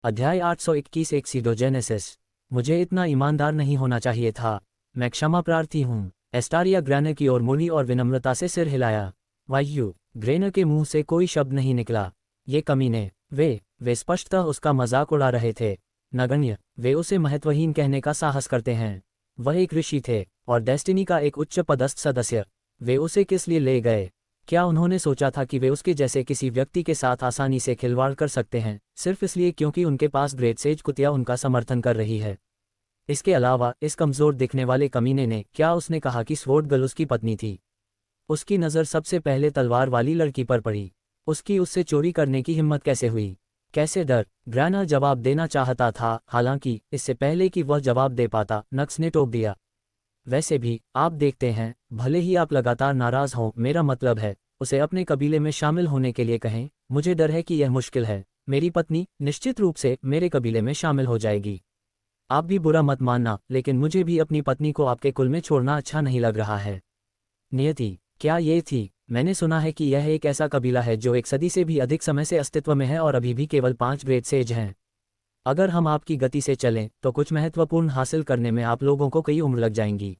अध्याय 821 एक्सीडोजेनेसिस। मुझे इतना ईमानदार नहीं होना चाहिए था। मैं क्षमा प्रार्थी हूँ। एस्टारिया ग्रैनर की ओर मुड़ी और विनम्रता से सिर हिलाया। वायु। ग्रैनर के मुंह से कोई शब्द नहीं निकला। ये कमीने, वे स्पष्टतः उसका मजाक उड़ा रहे थे। नगण्य, वे उसे महत्वहीन कहने का साहस करते हैं। वह एक ऋषि थे और डेस्टिनी का एक उच्च पदस्थ सदस्य। वे उसे किस लिए ले गए? क्या उन्होंने सोचा था कि वे उसके जैसे किसी व्यक्ति के साथ आसानी से खिलवाड़ कर सकते हैं, सिर्फ इसलिए क्योंकि उनके पास ग्रेट सेज कुतिया उनका समर्थन कर रही है? इसके अलावा इस कमज़ोर दिखने वाले कमीने ने, क्या उसने कहा कि स्वॉर्ड गर्ल उसकी पत्नी थी? उसकी नज़र सबसे पहले तलवार वाली लड़की पर पड़ी। उसकी उससे चोरी करने की हिम्मत कैसे हुई? कैसे डर? ग्रैनर जवाब देना चाहता था, हालांकि इससे पहले कि वह जवाब दे पाता, नक्स ने टोक दिया। वैसे भी, आप देखते हैं, भले ही आप लगातार नाराज हों, मेरा मतलब है, उसे अपने कबीले में शामिल होने के लिए कहें। मुझे डर है कि यह मुश्किल है। मेरी पत्नी निश्चित रूप से मेरे कबीले में शामिल हो जाएगी। आप भी बुरा मत मानना, लेकिन मुझे भी अपनी पत्नी को आपके कुल में छोड़ना अच्छा नहीं लग रहा है। नियति, क्या ये थी? मैंने सुना है कि यह एक ऐसा कबीला है जो एक सदी से भी अधिक समय से अस्तित्व में है और अभी भी केवल 5 ग्रेट सेज हैं। अगर हम आपकी गति से चलें तो कुछ महत्वपूर्ण हासिल करने में आप लोगों को कई उम्र लग जाएंगी।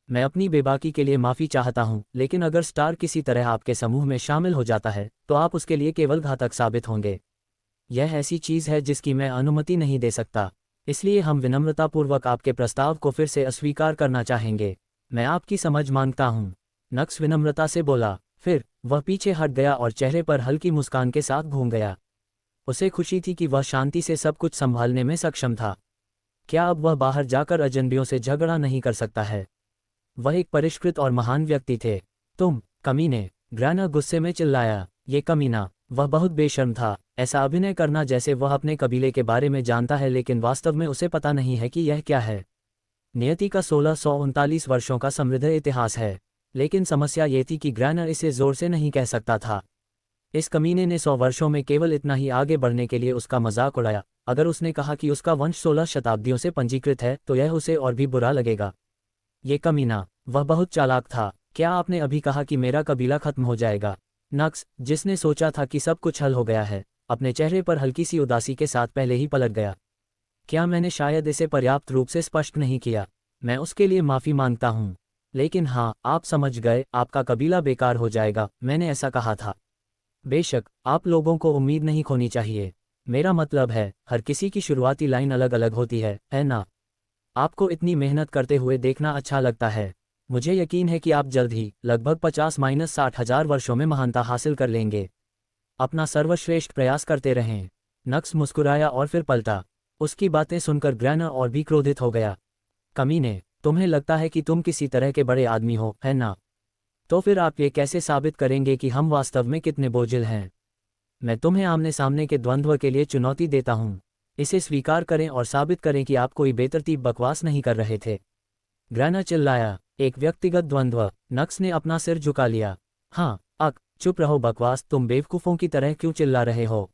मैं अपनी बेबाकी के लिए माफ़ी चाहता हूं, लेकिन अगर स्टार किसी तरह आपके समूह में शामिल हो जाता है तो आप उसके लिए केवल घातक साबित होंगे। यह ऐसी चीज़ है जिसकी मैं अनुमति नहीं दे सकता, इसलिए हम विनम्रतापूर्वक आपके प्रस्ताव को फिर से अस्वीकार करना चाहेंगे। मैं आपकी समझ मांगता हूँ, नक्स विनम्रता से बोला। फिर वह पीछे हट गया और चेहरे पर हल्की मुस्कान के साथ घूम गया। उसे खुशी थी कि वह शांति से सब कुछ संभालने में सक्षम था। क्या अब वह बाहर जाकर अजनबियों से झगड़ा नहीं कर सकता है? वह एक परिष्कृत और महान व्यक्ति थे। तुम कमीने, ग्रैनर गुस्से में चिल्लाया। ये कमीना, वह बहुत बेशर्म था, ऐसा अभिनय करना जैसे वह अपने कबीले के बारे में जानता है लेकिन वास्तव में उसे पता नहीं है कि यह क्या है। नियति का 1639 वर्षों का समृद्ध इतिहास है, लेकिन समस्या ये थी कि ग्रैनर इसे जोर से नहीं कह सकता था। इस कमीने ने 100 वर्षों में केवल इतना ही आगे बढ़ने के लिए उसका मजाक उड़ाया। अगर उसने कहा कि उसका वंश 16 शताब्दियों से पंजीकृत है तो यह उसे और भी बुरा लगेगा। ये कमीना, वह बहुत चालाक था। क्या आपने अभी कहा कि मेरा कबीला खत्म हो जाएगा? नक्स, जिसने सोचा था कि सब कुछ हल हो गया है, अपने चेहरे पर हल्की सी उदासी के साथ पहले ही पलट गया। क्या मैंने शायद इसे पर्याप्त रूप से स्पष्ट नहीं किया? मैं उसके लिए माफ़ी मांगता हूँ। लेकिन हाँ, आप समझ गए, आपका कबीला बेकार हो जाएगा, मैंने ऐसा कहा था। बेशक, आप लोगों को उम्मीद नहीं खोनी चाहिए। मेरा मतलब है, हर किसी की शुरुआती लाइन अलग अलग होती है ना? आपको इतनी मेहनत करते हुए देखना अच्छा लगता है। मुझे यकीन है कि आप जल्द ही, लगभग 50-60 हजार वर्षों में महानता हासिल कर लेंगे। अपना सर्वश्रेष्ठ प्रयास करते रहें। नक्स मुस्कुराया और फिर पलटा। उसकी बातें सुनकर ग्रैनर और भी क्रोधित हो गया। कमीने, तुम्हें लगता है कि तुम किसी तरह के बड़े आदमी हो, है ना? तो फिर आप ये कैसे साबित करेंगे कि हम वास्तव में कितने बोझिल हैं? मैं तुम्हें आमने सामने के द्वंद्व के लिए चुनौती देता हूँ। इसे स्वीकार करें और साबित करें कि आप कोई बेतरतीब बकवास नहीं कर रहे थे। ग्रैनर चिल्लाया। एक व्यक्तिगत द्वंद्व? नक्स ने अपना सिर झुका लिया। हाँ, चुप रहो बकवास, तुम बेवकूफ़ों की तरह क्यों चिल्ला रहे हो?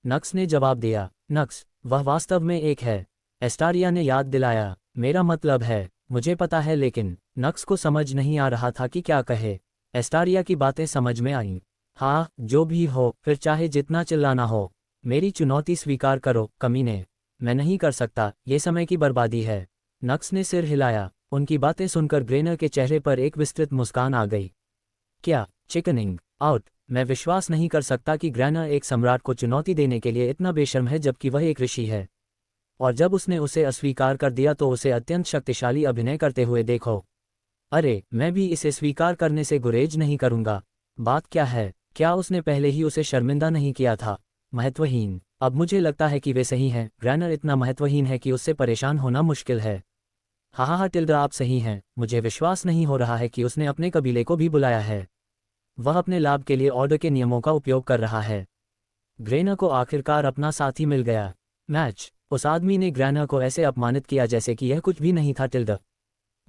नक्स ने जवाब दिया। नक्स, वह वास्तव में एक है, एस्टारिया ने याद दिलाया। मेरा मतलब है, मुझे पता है, लेकिन नक्स को समझ नहीं आ रहा था कि क्या कहे। एस्टारिया की बातें समझ में आईं। हाँ, जो भी हो, फिर चाहे जितना चिल्लाना हो, मेरी चुनौती स्वीकार करो, कमीने। मैं नहीं कर सकता, ये समय की बर्बादी है। नक्स ने सिर हिलाया। उनकी बातें सुनकर ग्रेनर के चेहरे पर एक विस्तृत मुस्कान आ गई। क्या चिकनिंग आउट? मैं विश्वास नहीं कर सकता कि ग्रैनर एक सम्राट को चुनौती देने के लिए इतना बेशर्म है जबकि वह एक ऋषि है। और जब उसने उसे अस्वीकार कर दिया तो उसे अत्यंत शक्तिशाली अभिनय करते हुए देखो। अरे, मैं भी इसे स्वीकार करने से गुरेज नहीं करूंगा। बात क्या है? क्या उसने पहले ही उसे शर्मिंदा नहीं किया था? महत्वहीन। अब मुझे लगता है कि वे सही हैं। ग्रैनर इतना महत्वहीन है कि उससे परेशान होना मुश्किल है। हाँ, टिल्डा, आप सही हैं। मुझे विश्वास नहीं हो रहा है कि उसने अपने कबीले को भी बुलाया है। वह अपने लाभ के लिए ऑर्डर के नियमों का उपयोग कर रहा है। ग्रेनर को आखिरकार अपना साथी मिल गया। मैच। उस आदमी ने ग्रैनर को ऐसे अपमानित किया जैसे कि यह कुछ भी नहीं था। टिल्डा।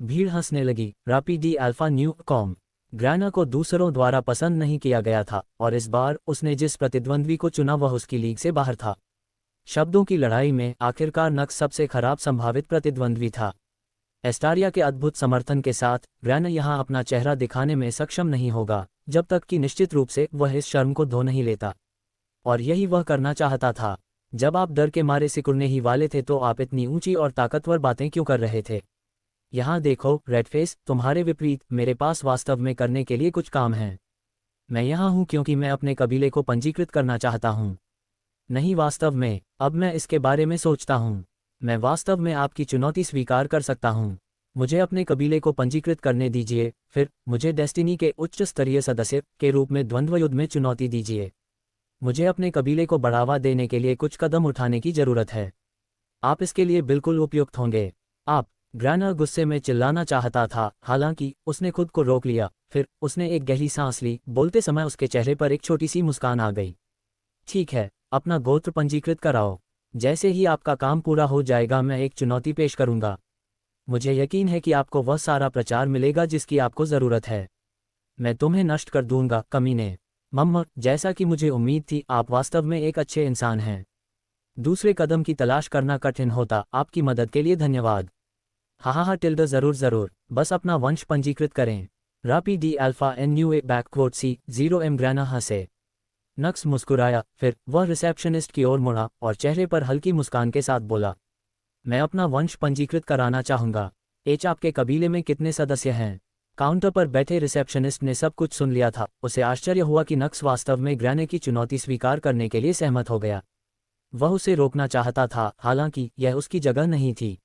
भीड़ हंसने लगी। रापी डी अल्फा न्यू कॉम। ग्रैनर को दूसरों द्वारा पसंद नहीं किया गया था और इस बार उसने जिस प्रतिद्वंद्वी को चुना वह उसकी लीग से बाहर था। शब्दों की लड़ाई में आखिरकार नक्स सबसे खराब संभावित प्रतिद्वंद्वी था। एस्टारिया के अद्भुत समर्थन के साथ ग्रैनर यहां अपना चेहरा दिखाने में सक्षम नहीं होगा जब तक कि निश्चित रूप से वह इस शर्म को धो नहीं लेता। और यही वह करना चाहता था। जब आप डर के मारे सिकुड़ने ही वाले थे तो आप इतनी ऊंची और ताकतवर बातें क्यों कर रहे थे? यहाँ देखो रेडफेस, तुम्हारे विपरीत मेरे पास वास्तव में करने के लिए कुछ काम है। मैं यहाँ हूँ क्योंकि मैं अपने कबीले को पंजीकृत करना चाहता हूँ। नहीं, वास्तव में अब मैं इसके बारे में सोचता हूँ। मैं वास्तव में आपकी चुनौती स्वीकार कर सकता हूँ। मुझे अपने कबीले को पंजीकृत करने दीजिए, फिर मुझे डेस्टिनी के उच्च स्तरीय सदस्य के रूप में द्वंद्व युद्ध में चुनौती दीजिए। मुझे अपने कबीले को बढ़ावा देने के लिए कुछ कदम उठाने की जरूरत है। आप इसके लिए बिल्कुल उपयुक्त होंगे। आप। ग्रैनर गुस्से में चिल्लाना चाहता था, हालांकि उसने खुद को रोक लिया। फिर उसने एक गहरी सांस ली। बोलते समय उसके चेहरे पर एक छोटी सी मुस्कान आ गई। ठीक है, अपना गोत्र पंजीकृत कराओ। जैसे ही आपका काम पूरा हो जाएगा मैं एक चुनौती पेश करूंगा। मुझे यकीन है कि आपको वह सारा प्रचार मिलेगा जिसकी आपको ज़रूरत है। मैं तुम्हें नष्ट कर दूंगा, कमीने। मम्मा, जैसा कि मुझे उम्मीद थी, आप वास्तव में एक अच्छे इंसान हैं। दूसरे कदम की तलाश करना कठिन होता। आपकी मदद के लिए धन्यवाद। हाँ टिल्डा, ज़रूर ज़रूर, बस अपना वंश पंजीकृत करें। रापी D alpha N U A backward C 0 ग्रैना हंसे। नक्स मुस्कुराया, फिर वह रिसेप्शनिस्ट की ओर मुड़ा और चेहरे पर हल्की मुस्कान के साथ बोला, मैं अपना वंश पंजीकृत कराना चाहूँगा। एच, आपके कबीले में कितने सदस्य हैं? काउंटर पर बैठे रिसेप्शनिस्ट ने सब कुछ सुन लिया था। उसे आश्चर्य हुआ कि नक्स वास्तव में ग्रैने की चुनौती स्वीकार करने के लिए सहमत हो गया। वह उसे रोकना चाहता था, हालांकि यह उसकी जगह नहीं थी।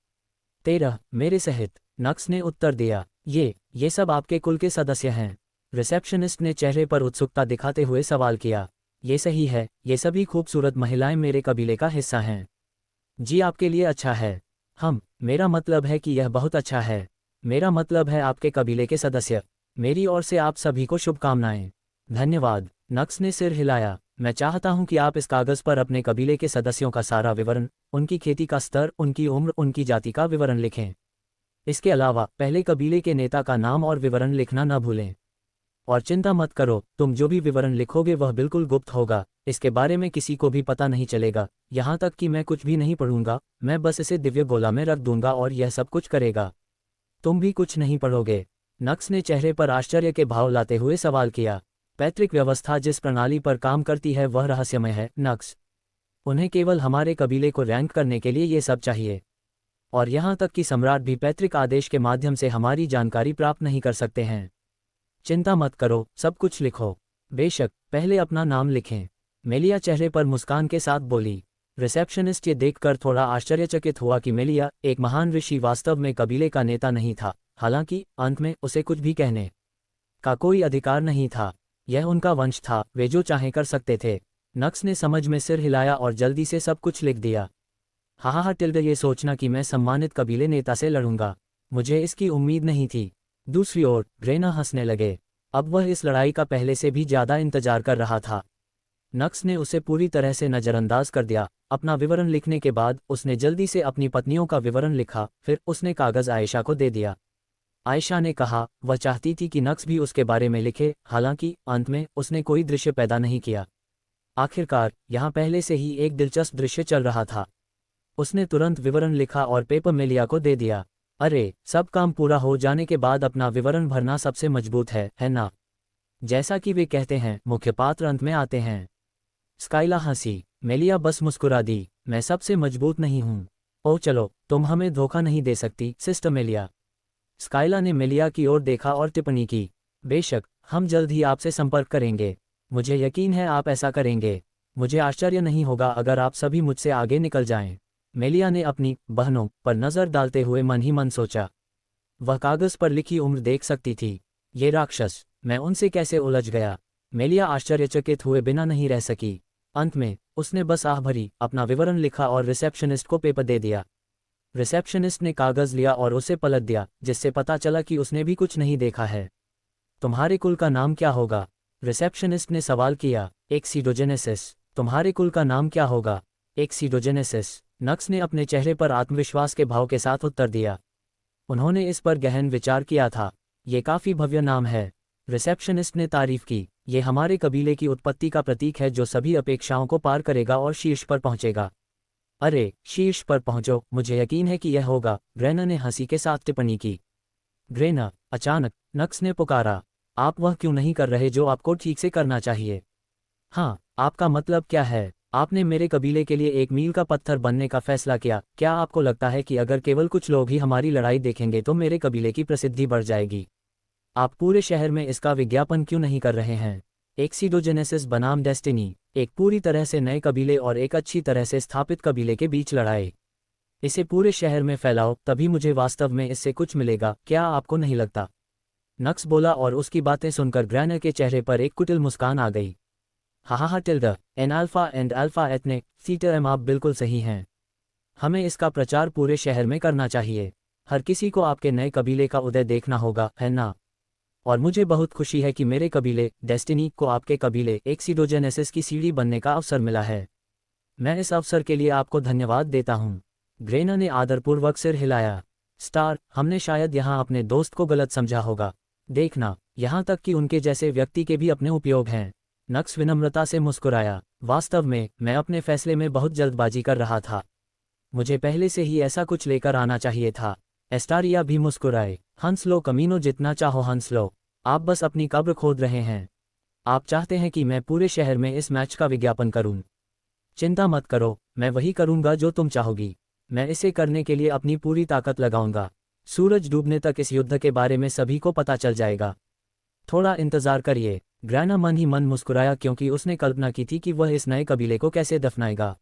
13 मेरे सहित, नक्स ने उत्तर दिया। ये सब आपके कुल के सदस्य हैं? रिसेप्शनिस्ट ने चेहरे पर उत्सुकता दिखाते हुए सवाल किया। ये सही है, ये सभी खूबसूरत महिलाएं मेरे कबीले का हिस्सा हैं। जी, आपके लिए अच्छा है। मेरा मतलब है कि यह बहुत अच्छा है। मेरा मतलब है आपके कबीले के सदस्य। मेरी ओर से आप सभी को शुभकामनाएं। धन्यवाद। नक्स ने सिर हिलाया। मैं चाहता हूं कि आप इस कागज पर अपने कबीले के सदस्यों का सारा विवरण, उनकी खेती का स्तर, उनकी उम्र, उनकी जाति का विवरण लिखें। इसके अलावा पहले कबीले के नेता का नाम और विवरण लिखना न भूलें। और चिंता मत करो, तुम जो भी विवरण लिखोगे वह बिल्कुल गुप्त होगा। इसके बारे में किसी को भी पता नहीं चलेगा, यहाँ तक कि मैं कुछ भी नहीं पढ़ूंगा। मैं बस इसे दिव्य गोला में रख दूंगा और यह सब कुछ करेगा। तुम भी कुछ नहीं पढ़ोगे? नक्स ने चेहरे पर आश्चर्य के भाव लाते हुए सवाल किया। पैतृक व्यवस्था जिस प्रणाली पर काम करती है वह रहस्यमय है, नक्स। उन्हें केवल हमारे कबीले को रैंक करने के लिए ये सब चाहिए। और यहाँ तक कि सम्राट भी पैतृक आदेश के माध्यम से हमारी जानकारी प्राप्त नहीं कर सकते हैं। चिंता मत करो, सब कुछ लिखो। बेशक, पहले अपना नाम लिखें। मेलिया चेहरे पर मुस्कान के साथ बोली। रिसेप्शनिस्ट ये देखकर थोड़ा आश्चर्यचकित हुआ कि मेलिया, एक महान ऋषि, वास्तव में कबीले का नेता नहीं था। हालांकि अंत में उसे कुछ भी कहने का कोई अधिकार नहीं था। यह उनका वंश था, वे जो चाहें कर सकते थे। नक्स ने समझ में सिर हिलाया और जल्दी से सब कुछ लिख दिया। टिल्डे, ये सोचना कि मैं सम्मानित कबीले नेता से लड़ूंगा, मुझे इसकी उम्मीद नहीं थी। दूसरी ओर ग्रेना हंसने लगे। अब वह इस लड़ाई का पहले से भी ज्यादा इंतजार कर रहा था। नक्स ने उसे पूरी तरह से नज़रअंदाज कर दिया। अपना विवरण लिखने के बाद उसने जल्दी से अपनी पत्नियों का विवरण लिखा। फिर उसने कागज आयशा को दे दिया। आयशा ने कहा वह चाहती थी कि नक्स भी उसके बारे में लिखे, हालांकि अंत में उसने कोई दृश्य पैदा नहीं किया। आखिरकार यहाँ पहले से ही एक दिलचस्प दृश्य चल रहा था। उसने तुरंत विवरण लिखा और पेपर मेलिया को दे दिया। अरे, सब काम पूरा हो जाने के बाद अपना विवरण भरना सबसे मजबूत है ना? जैसा कि वे कहते हैं, मुख्य पात्र अंत में आते हैं। स्काइला हंसी। मेलिया बस मुस्कुरा दी। मैं सबसे मजबूत नहीं हूँ। ओह चलो, तुम हमें धोखा नहीं दे सकती, सिस्टर मेलिया। स्काइला ने मेलिया की ओर देखा और टिप्पणी की। बेशक, हम जल्द ही आपसे संपर्क करेंगे। मुझे यकीन है आप ऐसा करेंगे। मुझे आश्चर्य नहीं होगा अगर आप सभी मुझसे आगे निकल जाएं। मेलिया ने अपनी बहनों पर नज़र डालते हुए मन ही मन सोचा। वह कागज पर लिखी उम्र देख सकती थी। ये राक्षस, मैं उनसे कैसे उलझ गया? मेलिया आश्चर्यचकित हुए बिना नहीं रह सकी। अंत में उसने बस आह भरी, अपना विवरण लिखा और रिसेप्शनिस्ट को पेपर दे दिया। रिसेप्शनिस्ट ने कागज लिया और उसे पलट दिया, जिससे पता चला कि उसने भी कुछ नहीं देखा है। तुम्हारे कुल का नाम क्या होगा? रिसेप्शनिस्ट ने सवाल किया। एक्सीडोजेनेसिस। तुम्हारे कुल का नाम क्या होगा? एक्सीडोजेनेसिस। नक्स ने अपने चेहरे पर आत्मविश्वास के भाव के साथ उत्तर दिया। उन्होंने इस पर गहन विचार किया था। ये काफी भव्य नाम है। रिसेप्शनिस्ट ने तारीफ की। ये हमारे कबीले की उत्पत्ति का प्रतीक है जो सभी अपेक्षाओं को पार करेगा और शीर्ष पर पहुंचेगा। अरे, शीर्ष पर पहुंचो, मुझे यकीन है कि यह होगा, ग्रेना ने हंसी के साथ टिप्पणी की। ग्रेना, अचानक नक्स ने पुकारा, आप वह क्यों नहीं कर रहे जो आपको ठीक से करना चाहिए? हाँ, आपका मतलब क्या है? आपने मेरे कबीले के लिए एक मील का पत्थर बनने का फैसला किया। क्या आपको लगता है कि अगर केवल कुछ लोग ही हमारी लड़ाई देखेंगे तो मेरे कबीले की प्रसिद्धि बढ़ जाएगी? आप पूरे शहर में इसका विज्ञापन क्यों नहीं कर रहे हैं? एक्सीडोजेनेसिस बनाम डेस्टिनी, एक पूरी तरह से नए कबीले और एक अच्छी तरह से स्थापित कबीले के बीच लड़ाई। इसे पूरे शहर में फैलाओ, तभी मुझे वास्तव में इससे कुछ मिलेगा, क्या आपको नहीं लगता? नक्स बोला और उसकी बातें सुनकर ग्रैनर के चेहरे पर एक कुटिल मुस्कान आ गई। हा tilde N alpha and alpha ethnic सीटर, आप बिल्कुल सही हैं। हमें इसका प्रचार पूरे शहर में करना चाहिए। हर किसी को आपके नए कबीले का उदय देखना होगा, है ना? और मुझे बहुत खुशी है कि मेरे कबीले डेस्टिनी को आपके कबीले एक्सीडोजेनेसिस की सीढ़ी बनने का अवसर मिला है। मैं इस अवसर के लिए आपको धन्यवाद देता हूँ। ग्रेना ने आदरपूर्वक सिर हिलाया। स्टार, हमने शायद यहाँ अपने दोस्त को गलत समझा होगा। देखना, यहाँ तक कि उनके जैसे व्यक्ति के भी अपने उपयोग हैं। नक्स विनम्रता से मुस्कुराया। वास्तव में मैं अपने फैसले में बहुत जल्दबाजी कर रहा था। मुझे पहले से ही ऐसा कुछ लेकर आना चाहिए था। एस्टारिया भी मुस्कुराए। हंस लो कमीनो, जितना चाहो हंस लो। आप बस अपनी कब्र खोद रहे हैं। आप चाहते हैं कि मैं पूरे शहर में इस मैच का विज्ञापन करूं? चिंता मत करो, मैं वही करूंगा जो तुम चाहोगी। मैं इसे करने के लिए अपनी पूरी ताकत लगाऊंगा। सूरज डूबने तक इस युद्ध के बारे में सभी को पता चल जाएगा। थोड़ा इंतजार करिए। ग्रैना मन ही मन मुस्कुराया, क्योंकि उसने कल्पना की थी कि वह इस नए कबीले को कैसे दफनाएगा।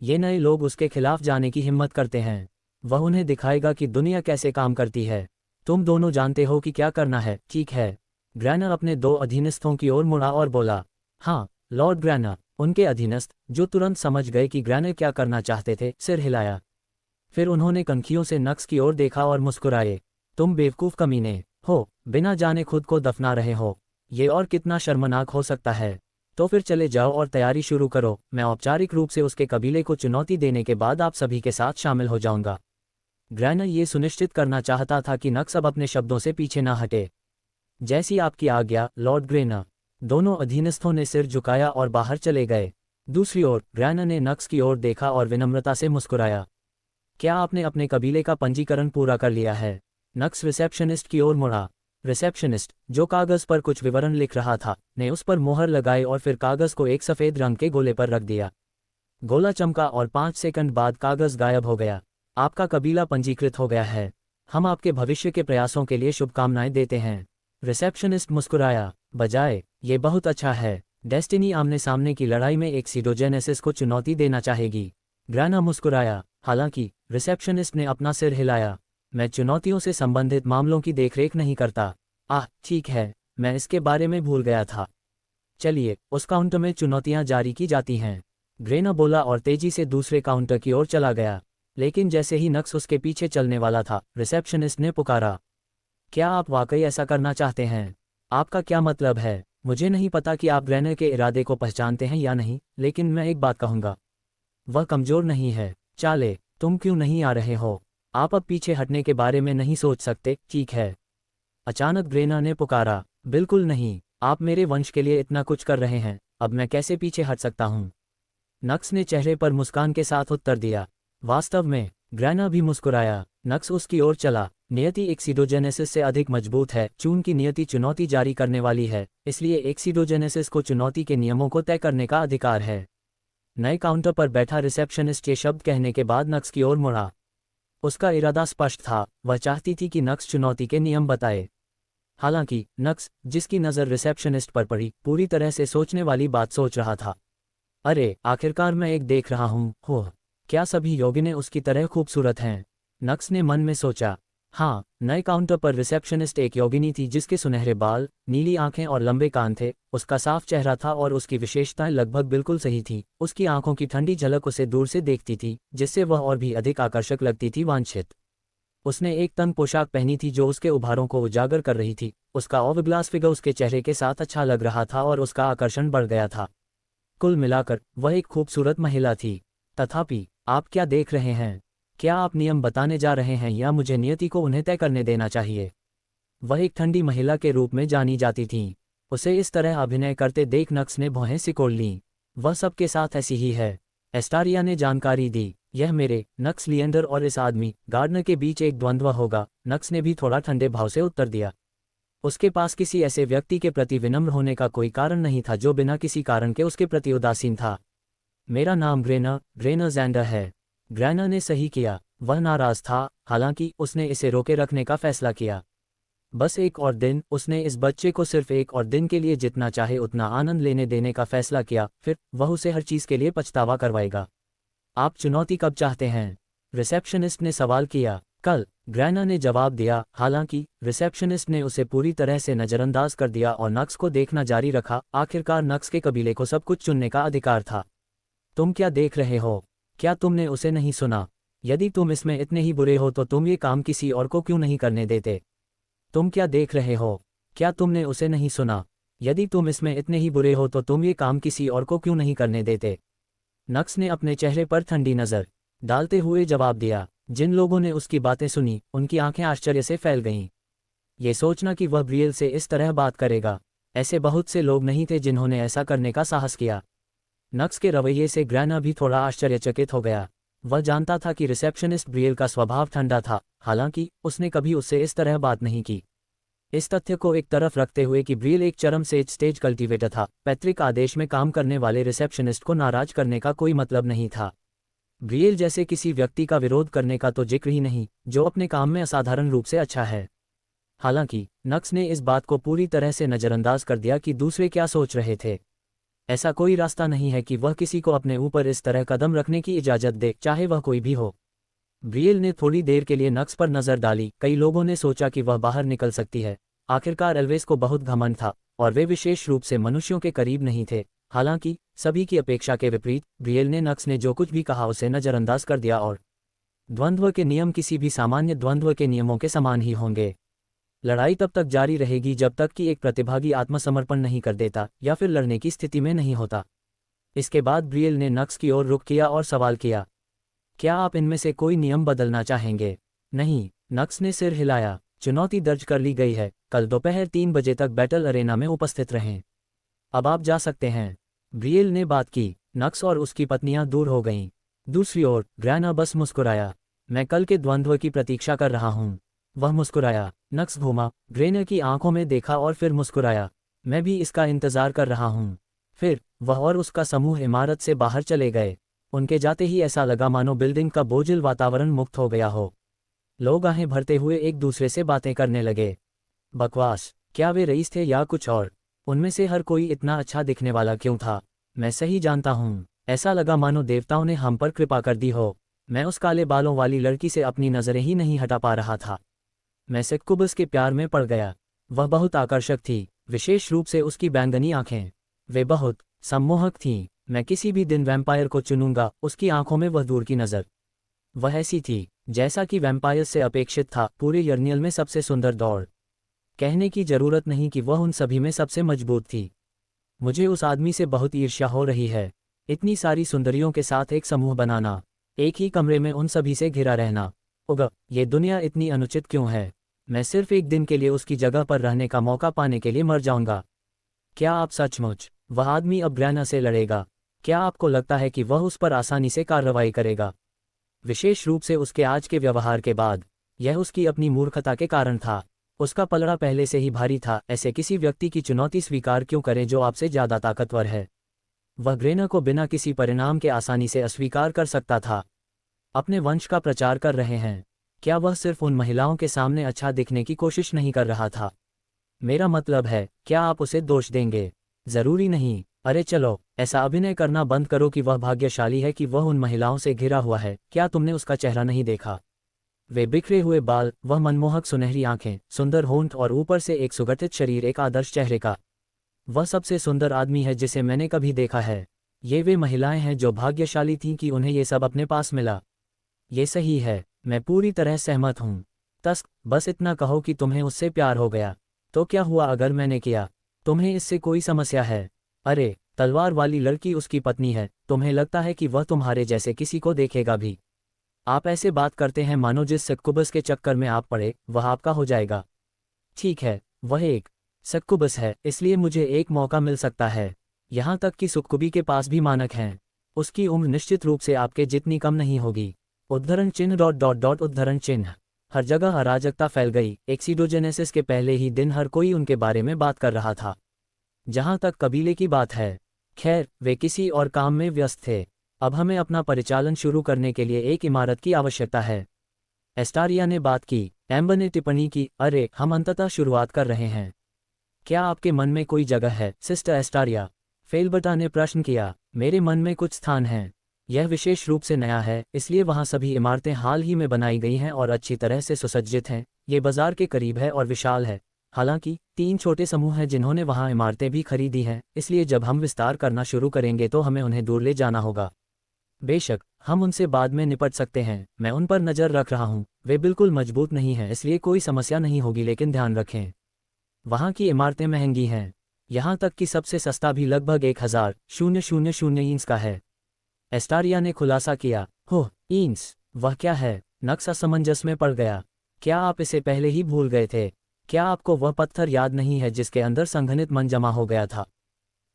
ये नए लोग उसके खिलाफ जाने की हिम्मत करते हैं। वह उन्हें दिखाएगा कि दुनिया कैसे काम करती है। तुम दोनों जानते हो कि क्या करना है, ठीक है? ग्रैना अपने 2 अधीनस्थों की ओर मुड़ा और बोला। हाँ, लॉर्ड ग्रैना। उनके अधीनस्थ, जो तुरंत समझ गए कि ग्रैना क्या करना चाहते थे, सिर हिलाया। फिर उन्होंने कनखियों से नक्स की ओर देखा और मुस्कुराए। तुम बेवकूफ़ कमीने हो, बिना जाने खुद को दफना रहे हो। ये और कितना शर्मनाक हो सकता है? तो फिर चले जाओ और तैयारी शुरू करो। मैं औपचारिक रूप से उसके कबीले को चुनौती देने के बाद आप सभी के साथ शामिल हो जाऊंगा। ग्रैना ये सुनिश्चित करना चाहता था कि नक्स अब अपने शब्दों से पीछे ना हटे। जैसी आपकी आज्ञा, लॉर्ड ग्रेना। दोनों अधीनस्थों ने सिर झुकाया और बाहर चले गए। दूसरी ओर ग्रैना ने नक्स की ओर देखा और विनम्रता से मुस्कुराया। क्या आपने अपने कबीले का पंजीकरण पूरा कर लिया है? नक्स रिसेप्शनिस्ट की ओर मुड़ा। रिसेप्शनिस्ट, जो कागज पर कुछ विवरण लिख रहा था, ने उस पर मोहर लगाई और फिर कागज को एक सफ़ेद रंग के गोले पर रख दिया। गोला चमका और 5 सेकंड बाद कागज गायब हो गया। आपका कबीला पंजीकृत हो गया है। हम आपके भविष्य के प्रयासों के लिए शुभकामनाएं देते हैं। रिसेप्शनिस्ट मुस्कुराया। बजाय, ये बहुत अच्छा है। डेस्टिनी आमने सामने की लड़ाई में एक्सीडोजेनेसिस को चुनौती देना चाहेगी। ग्रैना मुस्कुराया। हालांकि रिसेप्शनिस्ट ने अपना सिर हिलाया। मैं चुनौतियों से संबंधित मामलों की देखरेख नहीं करता। ठीक है, मैं इसके बारे में भूल गया था। चलिए, उस काउंटर में चुनौतियां जारी की जाती हैं। ग्रेना बोला और तेजी से दूसरे काउंटर की ओर चला गया। लेकिन जैसे ही नक्स उसके पीछे चलने वाला था, रिसेप्शनिस्ट ने पुकारा। क्या आप वाकई ऐसा करना चाहते हैं? आपका क्या मतलब है? मुझे नहीं पता कि आप ग्रेनर के इरादे को पहचानते हैं या नहीं, लेकिन मैं एक बात कहूँगा। वह कमज़ोर नहीं है। चाले, तुम क्यों नहीं आ रहे हो? आप अब पीछे हटने के बारे में नहीं सोच सकते, ठीक है? अचानक ग्रेना ने पुकारा। बिल्कुल नहीं, आप मेरे वंश के लिए इतना कुछ कर रहे हैं, अब मैं कैसे पीछे हट सकता हूँ? नक्स ने चेहरे पर मुस्कान के साथ उत्तर दिया। वास्तव में? ग्रेना भी मुस्कुराया। नक्स उसकी ओर चला। नियति एक्सीडोजेनेसिस से अधिक मजबूत है। चून की नियति चुनौती जारी करने वाली है, इसलिए एक्सीडोजेनेसिस को चुनौती के नियमों को तय करने का अधिकार है। नए काउंटर पर बैठा रिसेप्शनिस्ट ये शब्द कहने के बाद नक्स की ओर मुड़ा। उसका इरादा स्पष्ट था, वह चाहती थी कि नक्स चुनौती के नियम बताए। हालांकि नक्स, जिसकी नज़र रिसेप्शनिस्ट पर पड़ी, पूरी तरह से सोचने वाली बात सोच रहा था। अरे, आखिरकार मैं एक देख रहा हूँ। हो, क्या सभी योगिनें उसकी तरह खूबसूरत हैं? नक्स ने मन में सोचा। हाँ, नए काउंटर पर रिसेप्शनिस्ट एक योगिनी थी जिसके सुनहरे बाल, नीली आंखें और लंबे कान थे। उसका साफ चेहरा था और उसकी विशेषताएं लगभग बिल्कुल सही थी। उसकी आंखों की ठंडी झलक उसे दूर से देखती थी, जिससे वह और भी अधिक आकर्षक लगती थी। वांछित, उसने एक तंग पोशाक पहनी थी जो उसके उभारों को उजागर कर रही थी। उसका ऑवरग्लास फिगर उसके चेहरे के साथ अच्छा लग रहा था और उसका आकर्षण बढ़ गया था। कुल मिलाकर वह एक खूबसूरत महिला थी। तथापि, आप क्या देख रहे हैं? क्या आप नियम बताने जा रहे हैं या मुझे नियति को उन्हें तय करने देना चाहिए? वह एक ठंडी महिला के रूप में जानी जाती थीं। उसे इस तरह अभिनय करते देख नक्स ने भौहें सिकोड़ लीं। वह सबके साथ ऐसी ही है। एस्टारिया ने जानकारी दी। यह मेरे, नक्स लिएंडर और इस आदमी गार्डनर के बीच एक द्वंद्व होगा। नक्स ने भी थोड़ा ठंडे भाव से उत्तर दिया। उसके पास किसी ऐसे व्यक्ति के प्रति विनम्र होने का कोई कारण नहीं था जो बिना किसी कारण के उसके प्रति उदासीन था। मेरा नाम ग्रेनर ज़ैंडर है। ग्रैनर ने सही किया। वह नाराज था, हालांकि उसने इसे रोके रखने का फैसला किया। बस एक और दिन। उसने इस बच्चे को सिर्फ एक और दिन के लिए जितना चाहे उतना आनंद लेने देने का फैसला किया, फिर वह उसे हर चीज़ के लिए पछतावा करवाएगा। आप चुनौती कब चाहते हैं? रिसेप्शनिस्ट ने सवाल किया। कल, ग्रैनर ने जवाब दिया। हालांकि रिसेप्शनिस्ट ने उसे पूरी तरह से नज़रअंदाज कर दिया और नक्स को देखना जारी रखा। आखिरकार नक्स के कबीले को सब कुछ चुनने का अधिकार था। तुम क्या देख रहे हो? क्या तुमने उसे नहीं सुना? यदि तुम इसमें इतने ही बुरे हो तो तुम ये काम किसी और को क्यों नहीं करने देते? तुम क्या देख रहे हो? क्या तुमने उसे नहीं सुना? यदि तुम इसमें इतने ही बुरे हो तो तुम ये काम किसी और को क्यों नहीं करने देते? नक्स ने अपने चेहरे पर ठंडी नज़र डालते हुए जवाब दिया। जिन लोगों ने उसकी बातें सुनी, उनकी आंखें आश्चर्य से फैल गईं। ये सोचना कि वह ब्रियल से इस तरह बात करेगा, ऐसे बहुत से लोग नहीं थे जिन्होंने ऐसा करने का साहस किया। नक्स के रवैये से ग्रैनर भी थोड़ा आश्चर्यचकित हो गया। वह जानता था कि रिसेप्शनिस्ट ब्रियल का स्वभाव ठंडा था, हालांकि उसने कभी उससे इस तरह बात नहीं की। इस तथ्य को एक तरफ रखते हुए कि ब्रियल एक चरम से स्टेज कल्टिवेटर था, पैतृक आदेश में काम करने वाले रिसेप्शनिस्ट को नाराज करने का कोई मतलब नहीं था। ब्रियल जैसे किसी व्यक्ति का विरोध करने का तो जिक्र ही नहीं, जो अपने काम में असाधारण रूप से अच्छा है। हालांकि नक्स ने इस बात को पूरी तरह से नज़रअंदाज कर दिया कि दूसरे क्या सोच रहे थे। ऐसा कोई रास्ता नहीं है कि वह किसी को अपने ऊपर इस तरह कदम रखने की इजाज़त दे, चाहे वह कोई भी हो। ब्रियल ने थोड़ी देर के लिए नक्स पर नज़र डाली। कई लोगों ने सोचा कि वह बाहर निकल सकती है। आखिरकार एल्वेस को बहुत घमंड था और वे विशेष रूप से मनुष्यों के करीब नहीं थे। हालांकि सभी की अपेक्षा के विपरीत ब्रियल ने नक्स ने जो कुछ भी कहा उसे नज़रअंदाज कर दिया और द्वंद्व के नियम किसी भी सामान्य द्वंद्व के नियमों के समान ही होंगे। लड़ाई तब तक जारी रहेगी जब तक कि एक प्रतिभागी आत्मसमर्पण नहीं कर देता या फिर लड़ने की स्थिति में नहीं होता। इसके बाद ब्रियल ने नक्स की ओर रुख किया और सवाल किया, क्या आप इनमें से कोई नियम बदलना चाहेंगे? नहीं, नक्स ने सिर हिलाया। चुनौती दर्ज कर ली गई है। कल दोपहर 3 बजे तक बैटल अरेना में उपस्थित रहें। अब आप जा सकते हैं। ब्रियल ने बात की। नक्स और उसकी पत्नियां दूर हो गईं। दूसरी ओर ग्रैनर बस मुस्कुराया। मैं कल के द्वंद्व की प्रतीक्षा कर रहा हूं। वह मुस्कुराया। नक्स घूमा, ग्रैनर की आंखों में देखा और फिर मुस्कुराया। मैं भी इसका इंतजार कर रहा हूं। फिर वह और उसका समूह इमारत से बाहर चले गए। उनके जाते ही ऐसा लगा मानो बिल्डिंग का बोझिल वातावरण मुक्त हो गया हो। लोग आहें भरते हुए एक दूसरे से बातें करने लगे। बकवास, क्या वे रईस थे या कुछ और? उनमें से हर कोई इतना अच्छा दिखने वाला क्यों था? मैं सही जानता हूँ। ऐसा लगा मानो देवताओं ने हम पर कृपा कर दी हो। मैं उस काले बालों वाली लड़की से अपनी नज़रें ही नहीं हटा पा रहा था। मैं सक्कुबस के प्यार में पड़ गया। वह बहुत आकर्षक थी, विशेष रूप से उसकी बैंगनी आंखें। वे बहुत सम्मोहक थीं। मैं किसी भी दिन वैम्पायर को चुनूंगा। उसकी आंखों में वह दूर की नज़र। वह ऐसी थी जैसा कि वैम्पायर से अपेक्षित था, पूरे यर्नियल में सबसे सुंदर दौड़। कहने की जरूरत नहीं कि वह उन सभी में सबसे मजबूत थी। मुझे उस आदमी से बहुत ईर्ष्या हो रही है। इतनी सारी सुंदरियों के साथ एक समूह बनाना, एक ही कमरे में उन सभी से घिरा रहना। उग, ये दुनिया इतनी अनुचित क्यों है? मैं सिर्फ एक दिन के लिए उसकी जगह पर रहने का मौका पाने के लिए मर जाऊंगा। क्या आप सचमुच? वह आदमी अब ग्रैनर से लड़ेगा? क्या आपको लगता है कि वह उस पर आसानी से कार्रवाई करेगा? विशेष रूप से उसके आज के व्यवहार के बाद। यह उसकी अपनी मूर्खता के कारण था। उसका पलड़ा पहले से ही भारी था। ऐसे किसी व्यक्ति की चुनौती स्वीकार क्यों करें जो आपसे ज़्यादा ताकतवर है? वह ग्रैनर को बिना किसी परिणाम के आसानी से अस्वीकार कर सकता था। अपने वंश का प्रचार कर रहे हैं। क्या वह सिर्फ उन महिलाओं के सामने अच्छा दिखने की कोशिश नहीं कर रहा था? मेरा मतलब है, क्या आप उसे दोष देंगे? जरूरी नहीं। अरे चलो, ऐसा अभिनय करना बंद करो कि वह भाग्यशाली है कि वह उन महिलाओं से घिरा हुआ है। क्या तुमने उसका चेहरा नहीं देखा? वे बिखरे हुए बाल, वह मनमोहक सुनहरी आंखें, सुंदर होंठ और ऊपर से एक सुगठित शरीर, एक आदर्श चेहरे का। वह सबसे सुंदर आदमी है जिसे मैंने कभी देखा है। ये वे महिलाएं हैं जो भाग्यशाली थीं कि उन्हें ये सब अपने पास मिला। ये सही है, मैं पूरी तरह सहमत हूँ। तस्क, बस इतना कहो कि तुम्हें उससे प्यार हो गया। तो क्या हुआ अगर मैंने किया? तुम्हें इससे कोई समस्या है? अरे, तलवार वाली लड़की उसकी पत्नी है। तुम्हें लगता है कि वह तुम्हारे जैसे किसी को देखेगा भी? आप ऐसे बात करते हैं मानो जिस सक्कुबस के चक्कर में आप पड़े वह आपका हो जाएगा। ठीक है, वह एक सक्कुबस है, इसलिए मुझे एक मौका मिल सकता है। यहाँ तक कि सुक्कुबी के पास भी मानक हैं। उसकी उम्र निश्चित रूप से आपके जितनी कम नहीं होगी। उद्धरण चिन्ह डॉट डॉट डॉट उद्धरण चिन्ह। हर जगह अराजकता फैल गई। एक्सीडोजेनेसिस के पहले ही दिन हर कोई उनके बारे में बात कर रहा था। जहाँ तक कबीले की बात है, खैर वे किसी और काम में व्यस्त थे। अब हमें अपना परिचालन शुरू करने के लिए एक इमारत की आवश्यकता है। एस्टारिया ने बात की। एम्बर ने टिप्पणी की, अरे हम अंततः शुरुआत कर रहे हैं। क्या आपके मन में कोई जगह है सिस्टर एस्टारिया? फेलबटा ने प्रश्न किया। मेरे मन में कुछ स्थान हैं। यह विशेष रूप से नया है, इसलिए वहाँ सभी इमारतें हाल ही में बनाई गई हैं और अच्छी तरह से सुसज्जित हैं। ये बाजार के करीब है और विशाल है। हालांकि 3 छोटे समूह हैं जिन्होंने वहाँ इमारतें भी खरीदी हैं, इसलिए जब हम विस्तार करना शुरू करेंगे तो हमें उन्हें दूर ले जाना होगा। बेशक, हम उनसे बाद में निपट सकते हैं। मैं उन पर नज़र रख रहा हूँ। वे बिल्कुल मजबूत नहीं हैं, इसलिए कोई समस्या नहीं होगी, लेकिन ध्यान रखें, वहाँ की इमारतें महंगी हैं। यहाँ तक कि सबसे सस्ता भी लगभग 1000 ईंस का है। एस्टारिया ने खुलासा किया। हो, ईंस? वह क्या है? नक्स असमंजस में पड़ गया। क्या आप इसे पहले ही भूल गए थे? क्या आपको वह पत्थर याद नहीं है जिसके अंदर संघनित मन जमा हो गया था?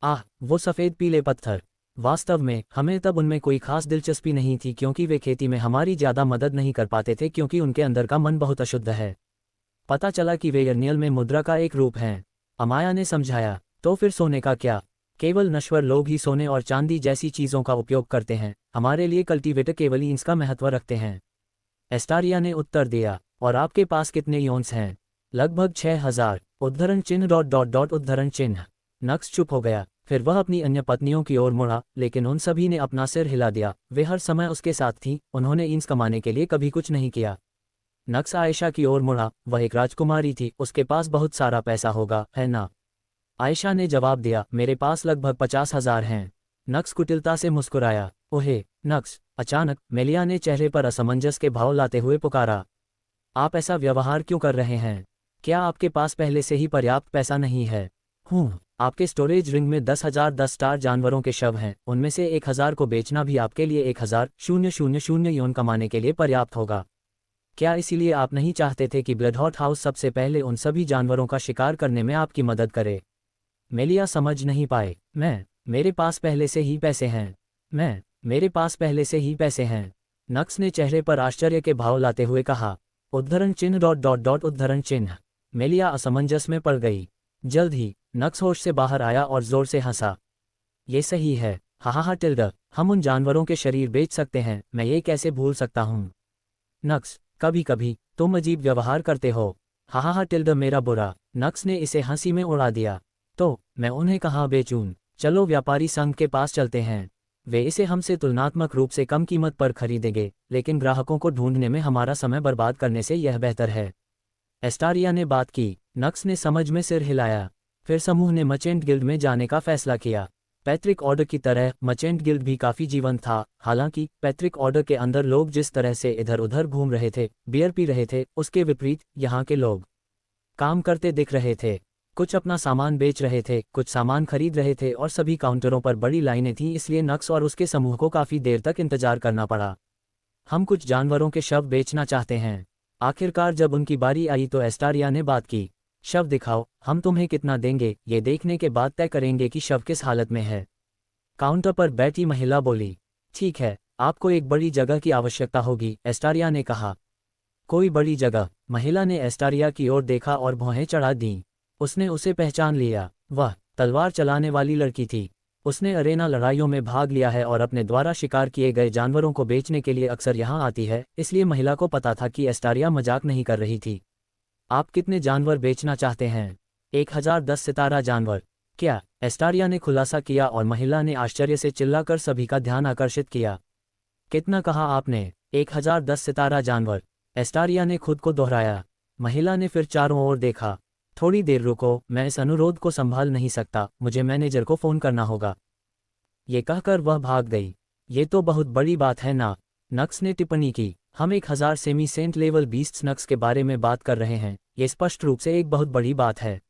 आह, वो सफ़ेद पीले पत्थर। वास्तव में हमें तब उनमें कोई खास दिलचस्पी नहीं थी, क्योंकि वे खेती में हमारी ज़्यादा मदद नहीं कर पाते थे, क्योंकि उनके अंदर का मन बहुत अशुद्ध है। पता चला कि वे यर्नियल में मुद्रा का एक रूप हैं, अमाया ने समझाया। तो फिर सोने का क्या? केवल नश्वर लोग ही सोने और चांदी जैसी चीज़ों का उपयोग करते हैं। हमारे लिए कल्टीवेटर केवल ईंस का महत्व रखते हैं। एस्टारिया ने उत्तर दिया। और आपके पास कितने ईंस हैं? लगभग 6000। उद्धरण चिन्ह। नक्स चुप हो गया। फिर वह अपनी अन्य पत्नियों की ओर मुड़ा, लेकिन उन सभी ने अपना सिर हिला दिया। वे हर समय उसके साथ थीं, उन्होंने ईंस कमाने के लिए कभी कुछ नहीं किया। नक्स आयशा की ओर मुड़ा। वह एक राजकुमारी थी, उसके पास बहुत सारा पैसा होगा, है ना? आयशा ने जवाब दिया, मेरे पास लगभग 50,000 हैं। नक्स कुटिलता से मुस्कुराया। ओहे, नक्स! अचानक मेलिया ने चेहरे पर असमंजस के भाव लाते हुए पुकारा। आप ऐसा व्यवहार क्यों कर रहे हैं? क्या आपके पास पहले से ही पर्याप्त पैसा नहीं है? आपके स्टोरेज रिंग में 10,000 10 स्टार जानवरों के शव हैं, उनमें से 1000 को बेचना भी आपके लिए 1000 यून कमाने के लिए पर्याप्त होगा। क्या इसीलिए आप नहीं चाहते थे कि ब्लडहॉट हाउस सबसे पहले उन सभी जानवरों का शिकार करने में आपकी मदद करे? मेलिया समझ नहीं पाए। मेरे पास पहले से ही पैसे हैं। मेरे पास पहले से ही पैसे हैं। नक्स ने चेहरे पर आश्चर्य के भाव लाते हुए कहा। उद्धरण चिन्ह। मेलिया असमंजस में पड़ गई। जल्द ही नक्स होश से बाहर आया और जोर से हंसा। ये सही है, हा टिल्डर, हम उन जानवरों के शरीर बेच सकते हैं, मैं ये कैसे भूल सकता हूँ। नक्स, कभी कभी तुम अजीब व्यवहार करते हो। हा टिल्डर, मेरा बुरा। नक्स ने इसे हंसी में उड़ा दिया। तो मैं उन्हें कहाँ बेचूं? चलो व्यापारी संघ के पास चलते हैं। वे इसे हमसे तुलनात्मक रूप से कम कीमत पर खरीदेंगे, लेकिन ग्राहकों को ढूंढने में हमारा समय बर्बाद करने से यह बेहतर है। एस्टारिया ने बात की। नक्स ने समझ में सिर हिलाया। फिर समूह ने मर्चेंट गिल्ड में जाने का फैसला किया। पैट्रिक ऑर्डर की तरह मर्चेंट गिल्ड भी काफ़ी जीवंत था। हालांकि पैट्रिक ऑर्डर के अंदर लोग जिस तरह से इधर उधर घूम रहे थे, बियर पी रहे थे, उसके विपरीत यहाँ के लोग काम करते दिख रहे थे। कुछ अपना सामान बेच रहे थे, कुछ सामान खरीद रहे थे, और सभी काउंटरों पर बड़ी लाइनें थीं, इसलिए नक्स और उसके समूह को काफ़ी देर तक इंतजार करना पड़ा। हम कुछ जानवरों के शव बेचना चाहते हैं। आखिरकार जब उनकी बारी आई तो एस्टारिया ने बात की। शव दिखाओ, हम तुम्हें कितना देंगे ये देखने के बाद तय करेंगे कि शव किस हालत में है। काउंटर पर बैठी महिला बोली। ठीक है, आपको एक बड़ी जगह की आवश्यकता होगी, एस्टारिया ने कहा। कोई बड़ी जगह? महिला ने एस्टारिया की ओर देखा और भौहें चढ़ा दीं। उसने उसे पहचान लिया। वह तलवार चलाने वाली लड़की थी। उसने अरेना लड़ाइयों में भाग लिया है और अपने द्वारा शिकार किए गए जानवरों को बेचने के लिए अक्सर यहाँ आती है, इसलिए महिला को पता था कि एस्टारिया मजाक नहीं कर रही थी। आप कितने जानवर बेचना चाहते हैं? 1010 सितारा जानवर। क्या? एस्टारिया ने खुलासा किया और महिला ने आश्चर्य से चिल्लाकर सभी का ध्यान आकर्षित किया। कितना कहा आपने? 1010 सितारा जानवर, एस्टारिया ने खुद को दोहराया। महिला ने फिर चारों ओर देखा। थोड़ी देर रुको, मैं इस अनुरोध को संभाल नहीं सकता, मुझे मैनेजर को फ़ोन करना होगा। ये कहकर वह भाग गई। ये तो बहुत बड़ी बात है ना? नक्स ने टिप्पणी की। हम 1000 सेमी सेंट लेवल बीस्ट्स नक्स के बारे में बात कर रहे हैं, ये स्पष्ट रूप से एक बहुत बड़ी बात है।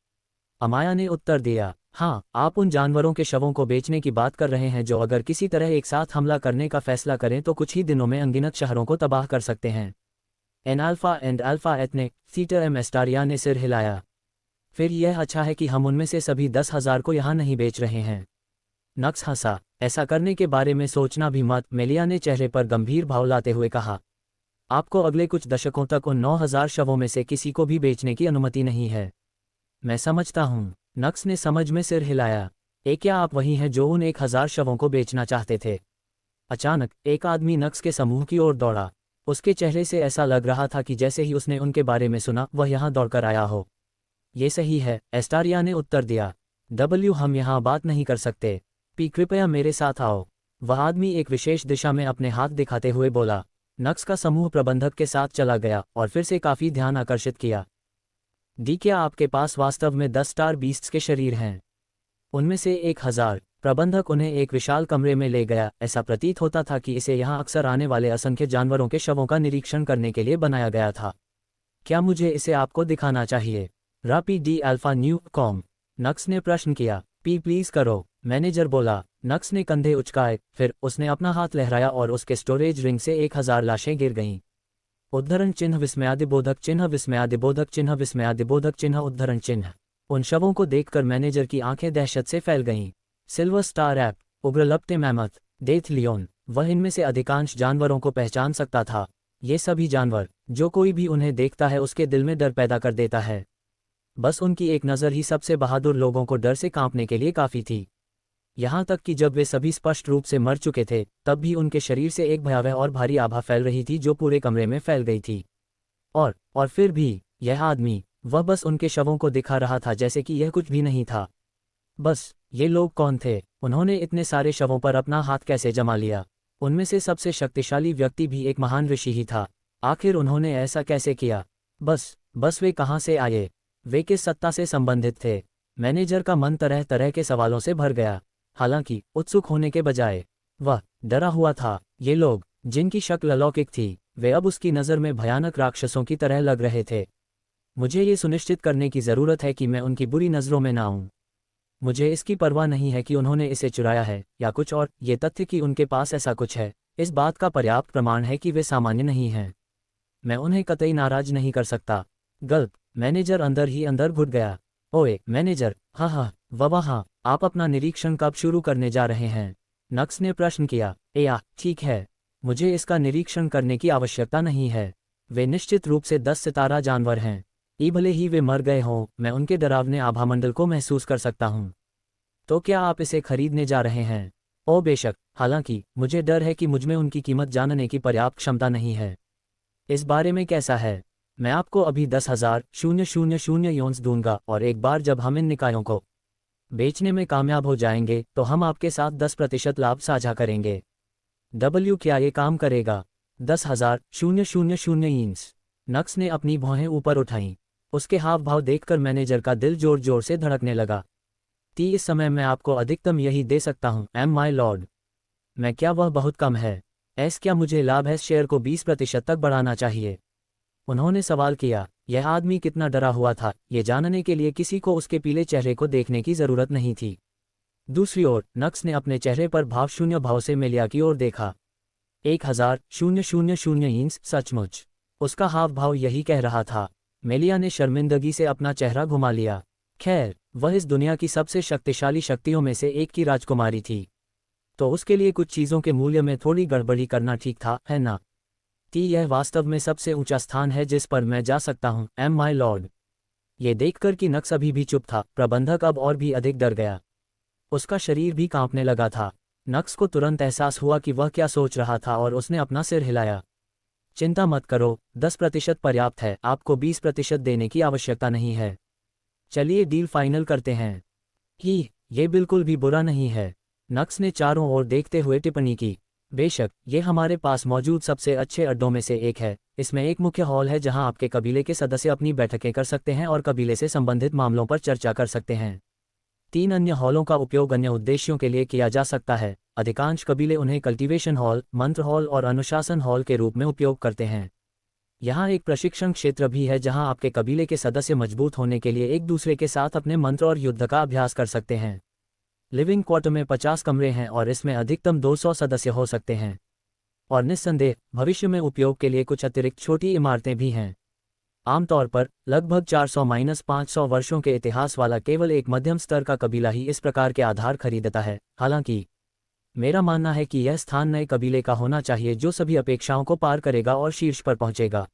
अमाया ने उत्तर दिया। हाँ, आप उन जानवरों के शवों को बेचने की बात कर रहे हैं जो अगर किसी तरह एक साथ हमला करने का फैसला करें तो कुछ ही दिनों में अनगिनत शहरों को तबाह कर सकते हैं। N alpha and alpha ethnic सीटर एम एस्टारिया ने सिर हिलाया। फिर यह अच्छा है कि हम उनमें से सभी 10,000 को यहाँ नहीं बेच रहे हैं। नक्स हंसा। ऐसा करने के बारे में सोचना भी मत, मेलिया ने चेहरे पर गंभीर भाव लाते हुए कहा। आपको अगले कुछ दशकों तक उन 9,000 शवों में से किसी को भी बेचने की अनुमति नहीं है। मैं समझता हूँ। नक्स ने समझ में सिर हिलाया। क्या आप वही हैं जो उन 1000 शवों को बेचना चाहते थे? अचानक एक आदमी नक्स के समूह की ओर दौड़ा। उसके चेहरे से ऐसा लग रहा था कि जैसे ही उसने उनके बारे में सुना वह यहाँ दौड़कर आया हो। ये सही है, एस्टारिया ने उत्तर दिया। डब्ल्यू, हम यहाँ बात नहीं कर सकते। पी, कृपया मेरे साथ आओ। वह आदमी एक विशेष दिशा में अपने हाथ दिखाते हुए बोला। नक्स का समूह प्रबंधक के साथ चला गया और फिर से काफी ध्यान आकर्षित किया। डी, क्या आपके पास वास्तव में 10 स्टार बीस्ट्स के शरीर हैं? उनमें से 1000। प्रबंधक उन्हें एक विशाल कमरे में ले गया। ऐसा प्रतीत होता था कि इसे यहाँ अक्सर आने वाले असंख्य जानवरों के शवों का निरीक्षण करने के लिए बनाया गया था। क्या मुझे इसे आपको दिखाना चाहिए? रापी डी अल्फा न्यू कॉम, नक्स ने प्रश्न किया। पी, प्लीज करो, मैनेजर बोला। नक्स ने कंधे उचकाए, फिर उसने अपना हाथ लहराया और उसके स्टोरेज रिंग से 1000 लाशें गिर गईं। उद्धरण चिन्ह, विस्मयादिबोधक चिन्ह, विस्मयादिबोधक चिन्ह, विस्मयादिबोधक चिन्ह, उद्धरण चिन्ह। उन शवों को देखकर मैनेजर की आंखें दहशत से फैल गईं। सिल्वर स्टार ऐप, उग्रलप्टे मैमथ, डेथ लियोन। वह इनमें से अधिकांश जानवरों को पहचान सकता था। ये सभी जानवर, जो कोई भी उन्हें देखता है उसके दिल में डर पैदा कर देता है। बस उनकी एक नज़र ही सबसे बहादुर लोगों को डर से कांपने के लिए काफ़ी थी। यहाँ तक कि जब वे सभी स्पष्ट रूप से मर चुके थे, तब भी उनके शरीर से एक भयावह और भारी आभा फैल रही थी जो पूरे कमरे में फैल गई थी। और फिर भी यह आदमी, वह बस उनके शवों को दिखा रहा था जैसे कि यह कुछ भी नहीं था। बस, ये लोग कौन थे? उन्होंने इतने सारे शवों पर अपना हाथ कैसे जमा लिया? उनमें से सबसे शक्तिशाली व्यक्ति भी एक महान ऋषि ही था। आखिर उन्होंने ऐसा कैसे किया? बस वे कहाँ से आए? वे किस सत्ता से संबंधित थे? मैनेजर का मन तरह तरह के सवालों से भर गया। हालांकि उत्सुक होने के बजाय वह डरा हुआ था। ये लोग, जिनकी शक्ल अलौकिक थी, वे अब उसकी नज़र में भयानक राक्षसों की तरह लग रहे थे। मुझे ये सुनिश्चित करने की ज़रूरत है कि मैं उनकी बुरी नज़रों में ना आऊं। मुझे इसकी परवाह नहीं है कि उन्होंने इसे चुराया है या कुछ और। ये तथ्य कि उनके पास ऐसा कुछ है, इस बात का पर्याप्त प्रमाण है कि वे सामान्य नहीं हैं। मैं उन्हें कतई नाराज नहीं कर सकता। गल्प, मैनेजर अंदर ही अंदर घुट गया। ओए मैनेजर, हाँ, वहाँ, आप अपना निरीक्षण कब शुरू करने जा रहे हैं? नक्स ने प्रश्न किया। ठीक है, मुझे इसका निरीक्षण करने की आवश्यकता नहीं है। वे निश्चित रूप से 10 सितारा जानवर हैं। भले ही वे मर गए हों, मैं उनके डरावने आभामंडल को महसूस कर सकता हूँ। तो क्या आप इसे खरीदने जा रहे हैं? ओ बेशक, हालांकि मुझे डर है कि मुझमें उनकी कीमत जानने की पर्याप्त क्षमता नहीं है। इस बारे में कैसा है? मैं आपको अभी 10,000 योन्स दूंगा और एक बार जब हम इन निकायों को बेचने में कामयाब हो जाएंगे तो हम आपके साथ 10% लाभ साझा करेंगे। डब्ल्यू, क्या ये काम करेगा? 10,000 यीन्स। नक्स ने अपनी भौहें ऊपर उठाईं। उसके हाव भाव देखकर मैनेजर का दिल जोर जोर से धड़कने लगा। इस समय मैं आपको अधिकतम यही दे सकता हूँ, माय लॉर्ड। मैं क्या वह बहुत कम है? क्या मुझे लाभ है शेयर को 20% तक बढ़ाना चाहिए? उन्होंने सवाल किया। यह आदमी कितना डरा हुआ था, ये जानने के लिए किसी को उसके पीले चेहरे को देखने की जरूरत नहीं थी। दूसरी ओर नक्स ने अपने चेहरे पर भावशून्य भाव से मेलिया की ओर देखा। 10,000 यीन्स, सचमुच? उसका हाव भाव यही कह रहा था। मेलिया ने शर्मिंदगी से अपना चेहरा घुमा लिया। खैर, वह इस दुनिया की सबसे शक्तिशाली शक्तियों में से एक की राजकुमारी थी, तो उसके लिए कुछ चीज़ों के मूल्य में थोड़ी गड़बड़ी करना ठीक था, है ना? यह वास्तव में सबसे ऊंचा स्थान है जिस पर मैं जा सकता हूँ, माय लॉर्ड। ये देखकर कि नक्स अभी भी चुप था, प्रबंधक अब और भी अधिक डर गया। उसका शरीर भी कांपने लगा था। नक्स को तुरंत एहसास हुआ कि वह क्या सोच रहा था और उसने अपना सिर हिलाया। चिंता मत करो, 10% पर्याप्त है, आपको 20% देने की आवश्यकता नहीं है। चलिए डील फाइनल करते हैं। ये बिल्कुल भी बुरा नहीं है, नक्स ने चारों ओर देखते हुए टिप्पणी की। बेशक, ये हमारे पास मौजूद सबसे अच्छे अड्डों में से एक है। इसमें एक मुख्य हॉल है जहां आपके कबीले के सदस्य अपनी बैठकें कर सकते हैं और कबीले से संबंधित मामलों पर चर्चा कर सकते हैं। 3 अन्य हॉलों का उपयोग अन्य उद्देश्यों के लिए किया जा सकता है। अधिकांश कबीले उन्हें कल्टीवेशन हॉल, मंत्र हॉल और अनुशासन हॉल के रूप में उपयोग करते हैं। यहाँ एक प्रशिक्षण क्षेत्र भी है जहाँ आपके कबीले के सदस्य मजबूत होने के लिए एक दूसरे के साथ अपने मंत्र और युद्ध का अभ्यास कर सकते हैं। लिविंग क्वार्टर में 50 कमरे हैं और इसमें अधिकतम 200 सदस्य हो सकते हैं। और निस्संदेह भविष्य में उपयोग के लिए कुछ अतिरिक्त छोटी इमारतें भी हैं। आमतौर पर लगभग 400-500 वर्षों के इतिहास वाला केवल एक मध्यम स्तर का कबीला ही इस प्रकार के आधार खरीदता है। हालांकि मेरा मानना है कि यह स्थान नए कबीले का होना चाहिए जो सभी अपेक्षाओं को पार करेगा और शीर्ष पर पहुंचेगा।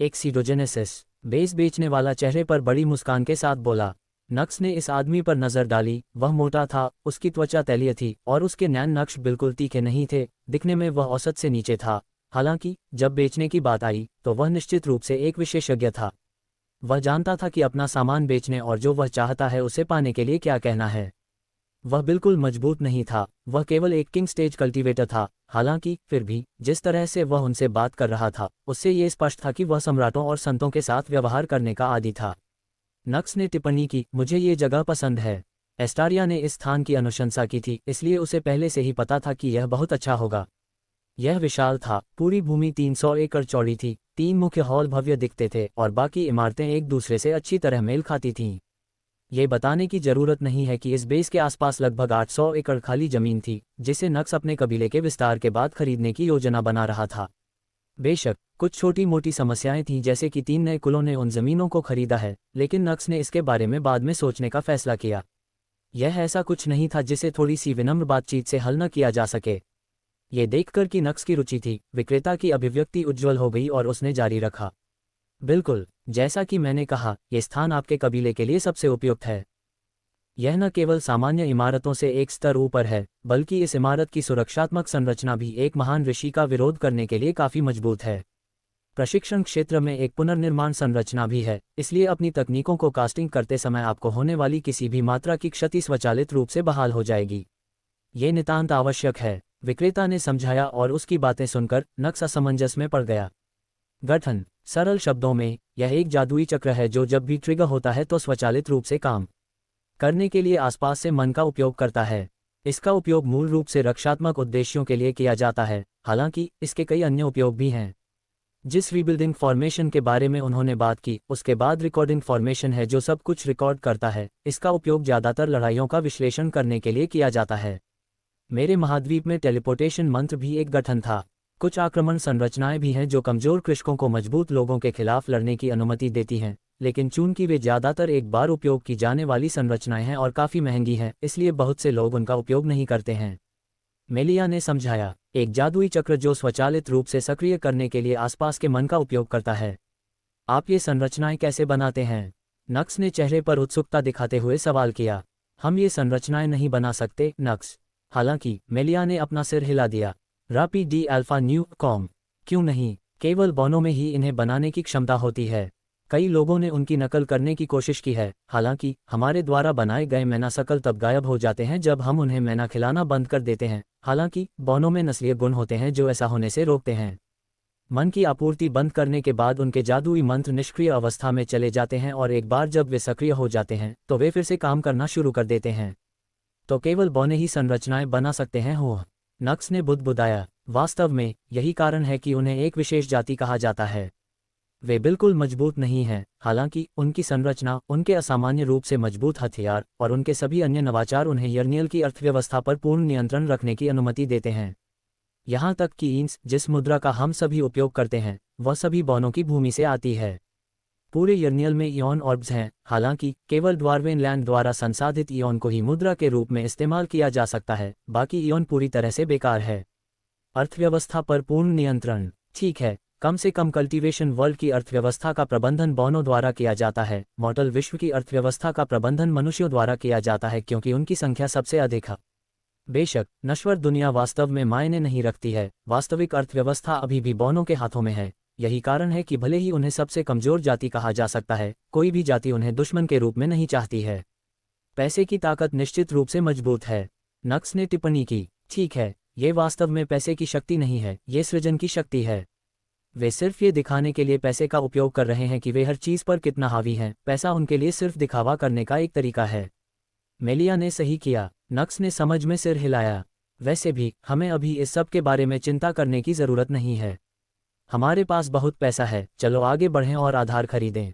एक सीडोजेनेसिस बेस बेचने वाला चेहरे पर बड़ी मुस्कान के साथ बोला। नक्स ने इस आदमी पर नजर डाली। वह मोटा था, उसकी त्वचा तैलीय थी और उसके नैन नक्श बिल्कुल तीखे नहीं थे। दिखने में वह औसत से नीचे था। हालांकि जब बेचने की बात आई तो वह निश्चित रूप से एक विशेषज्ञ था। वह जानता था कि अपना सामान बेचने और जो वह चाहता है उसे पाने के लिए क्या कहना है। वह बिल्कुल मजबूत नहीं था, वह केवल एक किंग स्टेज कल्टीवेटर था। हालांकि फिर भी जिस तरह से वह उनसे बात कर रहा था उससे ये स्पष्ट था कि वह सम्राटों और संतों के साथ व्यवहार करने का आदी था। नक्स ने टिप्पणी की, मुझे ये जगह पसंद है। एस्टारिया ने इस स्थान की अनुशंसा की थी, इसलिए उसे पहले से ही पता था कि यह बहुत अच्छा होगा। यह विशाल था, पूरी भूमि 300 एकड़ चौड़ी थी, 3 मुख्य हॉल भव्य दिखते थे और बाकी इमारतें एक दूसरे से अच्छी तरह मेल खाती थीं। ये बताने की जरूरत नहीं है कि इस बेस के आसपास लगभग 800 एकड़ खाली जमीन थी, जिसे नक्स अपने कबीले के विस्तार के बाद खरीदने की योजना बना रहा था। बेशक कुछ छोटी मोटी समस्याएं थीं, जैसे कि 3 नए कुलों ने उन जमीनों को खरीदा है, लेकिन नक्स ने इसके बारे में बाद में सोचने का फैसला किया। यह ऐसा कुछ नहीं था जिसे थोड़ी सी विनम्र बातचीत से हल न किया जा सके। ये देखकर कि नक्स की रुचि थी, विक्रेता की अभिव्यक्ति उज्ज्वल हो गई और उसने जारी रखा, बिल्कुल, जैसा कि मैंने कहा, यह स्थान आपके कबीले के लिए सबसे उपयुक्त है। यह न केवल सामान्य इमारतों से एक स्तर ऊपर है, बल्कि इस इमारत की सुरक्षात्मक संरचना भी एक महान ऋषि का विरोध करने के लिए काफ़ी मजबूत है। प्रशिक्षण क्षेत्र में एक पुनर्निर्माण संरचना भी है, इसलिए अपनी तकनीकों को कास्टिंग करते समय आपको होने वाली किसी भी मात्रा की क्षति स्वचालित रूप से बहाल हो जाएगी। ये नितांत आवश्यक है, विक्रेता ने समझाया और उसकी बातें सुनकर नक्स असमंजस में पड़ गया। गठन, सरल शब्दों में, यह एक जादुई चक्र है जो जब भी ट्रिगर होता है तो स्वचालित रूप से काम करने के लिए आसपास से मन का उपयोग करता है। इसका उपयोग मूल रूप से रक्षात्मक उद्देश्यों के लिए किया जाता है, हालांकि इसके कई अन्य उपयोग भी हैं। जिस रीबिल्डिंग फॉर्मेशन के बारे में उन्होंने बात की, उसके बाद रिकॉर्डिंग फॉर्मेशन है जो सब कुछ रिकॉर्ड करता है। इसका उपयोग ज़्यादातर लड़ाइयों का विश्लेषण करने के लिए किया जाता है। मेरे महाद्वीप में टेलीपोर्टेशन मंत्र भी एक गठन था। कुछ आक्रमण संरचनाएं भी हैं जो कमजोर कृषकों को मजबूत लोगों के खिलाफ लड़ने की अनुमति देती हैं, लेकिन चूंकि वे ज़्यादातर एक बार उपयोग की जाने वाली संरचनाएं हैं और काफ़ी महंगी हैं, इसलिए बहुत से लोग उनका उपयोग नहीं करते हैं। मेलिया ने समझाया, एक जादुई चक्र जो स्वचालित रूप से सक्रिय करने के लिए आसपास के मन का उपयोग करता है। आप ये संरचनाएं कैसे बनाते हैं? नक्स ने चेहरे पर उत्सुकता दिखाते हुए सवाल किया। हम ये संरचनाएं नहीं बना सकते, नक्स। हालांकि मेलिया ने अपना सिर हिला दिया। रापी डी अल्फा न्यू कॉम, क्यों नहीं, केवल बॉनों में ही इन्हें बनाने की क्षमता होती है। कई लोगों ने उनकी नकल करने की कोशिश की है, हालांकि हमारे द्वारा बनाए गए मैनासकल तब गायब हो जाते हैं जब हम उन्हें मैना खिलाना बंद कर देते हैं। हालांकि बॉनों में नस्लीय गुण होते हैं जो ऐसा होने से रोकते हैं। मन की आपूर्ति बंद करने के बाद उनके जादुई मंत्र निष्क्रिय अवस्था में चले जाते हैं और एक बार जब वे सक्रिय हो जाते हैं तो वे फिर से काम करना शुरू कर देते हैं। तो केवल बौने ही संरचनाएं बना सकते हैं हो? नक्स ने बुदबुदाया। वास्तव में यही कारण है कि उन्हें एक विशेष जाति कहा जाता है। वे बिल्कुल मजबूत नहीं हैं, हालांकि उनकी संरचना, उनके असामान्य रूप से मजबूत हथियार और उनके सभी अन्य नवाचार उन्हें यर्नियल की अर्थव्यवस्था पर पूर्ण नियंत्रण रखने की अनुमति देते हैं। यहाँ तक कि ईंस, जिस मुद्रा का हम सभी उपयोग करते हैं, वह सभी बौनों की भूमि से आती है। पूरे यर्नियल में इयॉन ऑर्ब्स हैं, हालांकि केवल ड्वार्वेन लैंड द्वारा संसाधित इयॉन को ही मुद्रा के रूप में इस्तेमाल किया जा सकता है, बाकी इयॉन पूरी तरह से बेकार है। अर्थव्यवस्था पर पूर्ण नियंत्रण, ठीक है, कम से कम कल्टीवेशन वर्ल्ड की अर्थव्यवस्था का प्रबंधन बौनों द्वारा किया जाता है। मॉडल विश्व की अर्थव्यवस्था का प्रबंधन मनुष्यों द्वारा किया जाता है क्योंकि उनकी संख्या सबसे अधिक है। बेशक नश्वर दुनिया वास्तव में मायने नहीं रखती है, वास्तविक अर्थव्यवस्था अभी भी बौनों के हाथों में है। यही कारण है कि भले ही उन्हें सबसे कमजोर जाति कहा जा सकता है, कोई भी जाति उन्हें दुश्मन के रूप में नहीं चाहती है। पैसे की ताकत निश्चित रूप से मजबूत है, नक्स ने टिप्पणी की। ठीक है, ये वास्तव में पैसे की शक्ति नहीं है, ये सृजन की शक्ति है। वे सिर्फ ये दिखाने के लिए पैसे का उपयोग कर रहे हैं कि वे हर चीज़ पर कितना हावी हैं। पैसा उनके लिए सिर्फ दिखावा करने का एक तरीका है। मेलिया ने सही किया, नक्स ने समझ में सिर हिलाया। वैसे भी हमें अभी इस सब के बारे में चिंता करने की ज़रूरत नहीं है। हमारे पास बहुत पैसा है, चलो आगे बढ़ें और आधार खरीदें।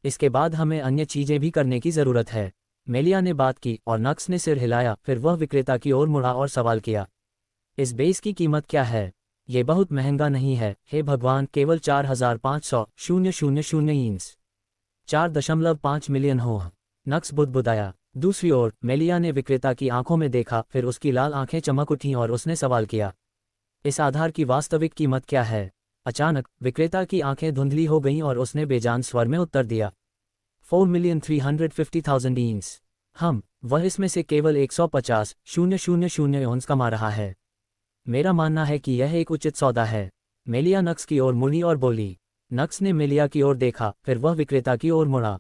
इसके बाद हमें अन्य चीज़ें भी करने की ज़रूरत है। मेलिया ने बात की और नक्स ने सिर हिलाया। फिर वह विक्रेता की ओर मुड़ा और सवाल किया, इस बेस की कीमत क्या है? ये बहुत महंगा नहीं है, हे भगवान, केवल 4,500,000 ईंस, 4.5 मिलियन हो। नक्स बुदबुदाया। दूसरी ओर मेलिया ने विक्रेता की आंखों में देखा, फिर उसकी लाल आंखें चमक उठीं और उसने सवाल किया, इस आधार की वास्तविक कीमत क्या है? अचानक विक्रेता की आंखें धुंधली हो गईं और उसने बेजान स्वर में उत्तर दिया, 4,350,000 ईंस। वह इसमें से केवल 150,000 ओंस कमा रहा है। मेरा मानना है कि यह एक उचित सौदा है। मेलिया नक्स की ओर मुड़ी और बोली। नक्स ने मेलिया की ओर देखा, फिर वह विक्रेता की ओर मुड़ा।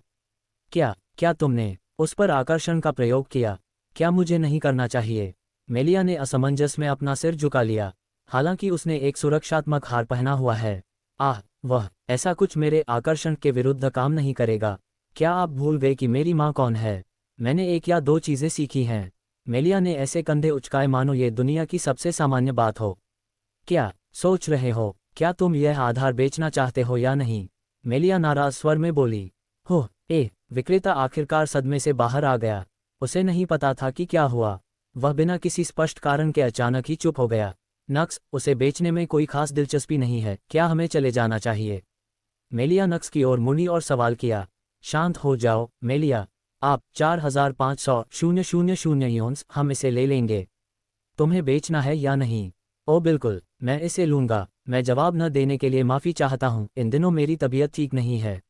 क्या तुमने उस पर आकर्षण का प्रयोग किया? क्या मुझे नहीं करना चाहिए? मेलिया ने असमंजस में अपना सिर झुका लिया। हालांकि उसने एक सुरक्षात्मक हार पहना हुआ है। वह ऐसा कुछ मेरे आकर्षण के विरुद्ध काम नहीं करेगा। क्या आप भूल गए कि मेरी माँ कौन है? मैंने एक या दो चीज़ें सीखी हैं। मेलिया ने ऐसे कंधे उचकाए मानो ये दुनिया की सबसे सामान्य बात हो। क्या सोच रहे हो? क्या तुम यह आधार बेचना चाहते हो या नहीं? मेलिया नाराज स्वर में बोली। विक्रेता आखिरकार सदमे से बाहर आ गया। उसे नहीं पता था कि क्या हुआ। वह बिना किसी स्पष्ट कारण के अचानक ही चुप हो गया। नक्स, उसे बेचने में कोई खास दिलचस्पी नहीं है। क्या हमें चले जाना चाहिए? मेलिया नक्स की ओर मुड़ी और सवाल किया। शांत हो जाओ मेलिया। आप 4,500 यून्स, हम इसे ले लेंगे। तुम्हें बेचना है या नहीं? ओ बिल्कुल, मैं इसे लूंगा। मैं जवाब न देने के लिए माफ़ी चाहता हूँ, इन दिनों मेरी तबीयत ठीक नहीं है।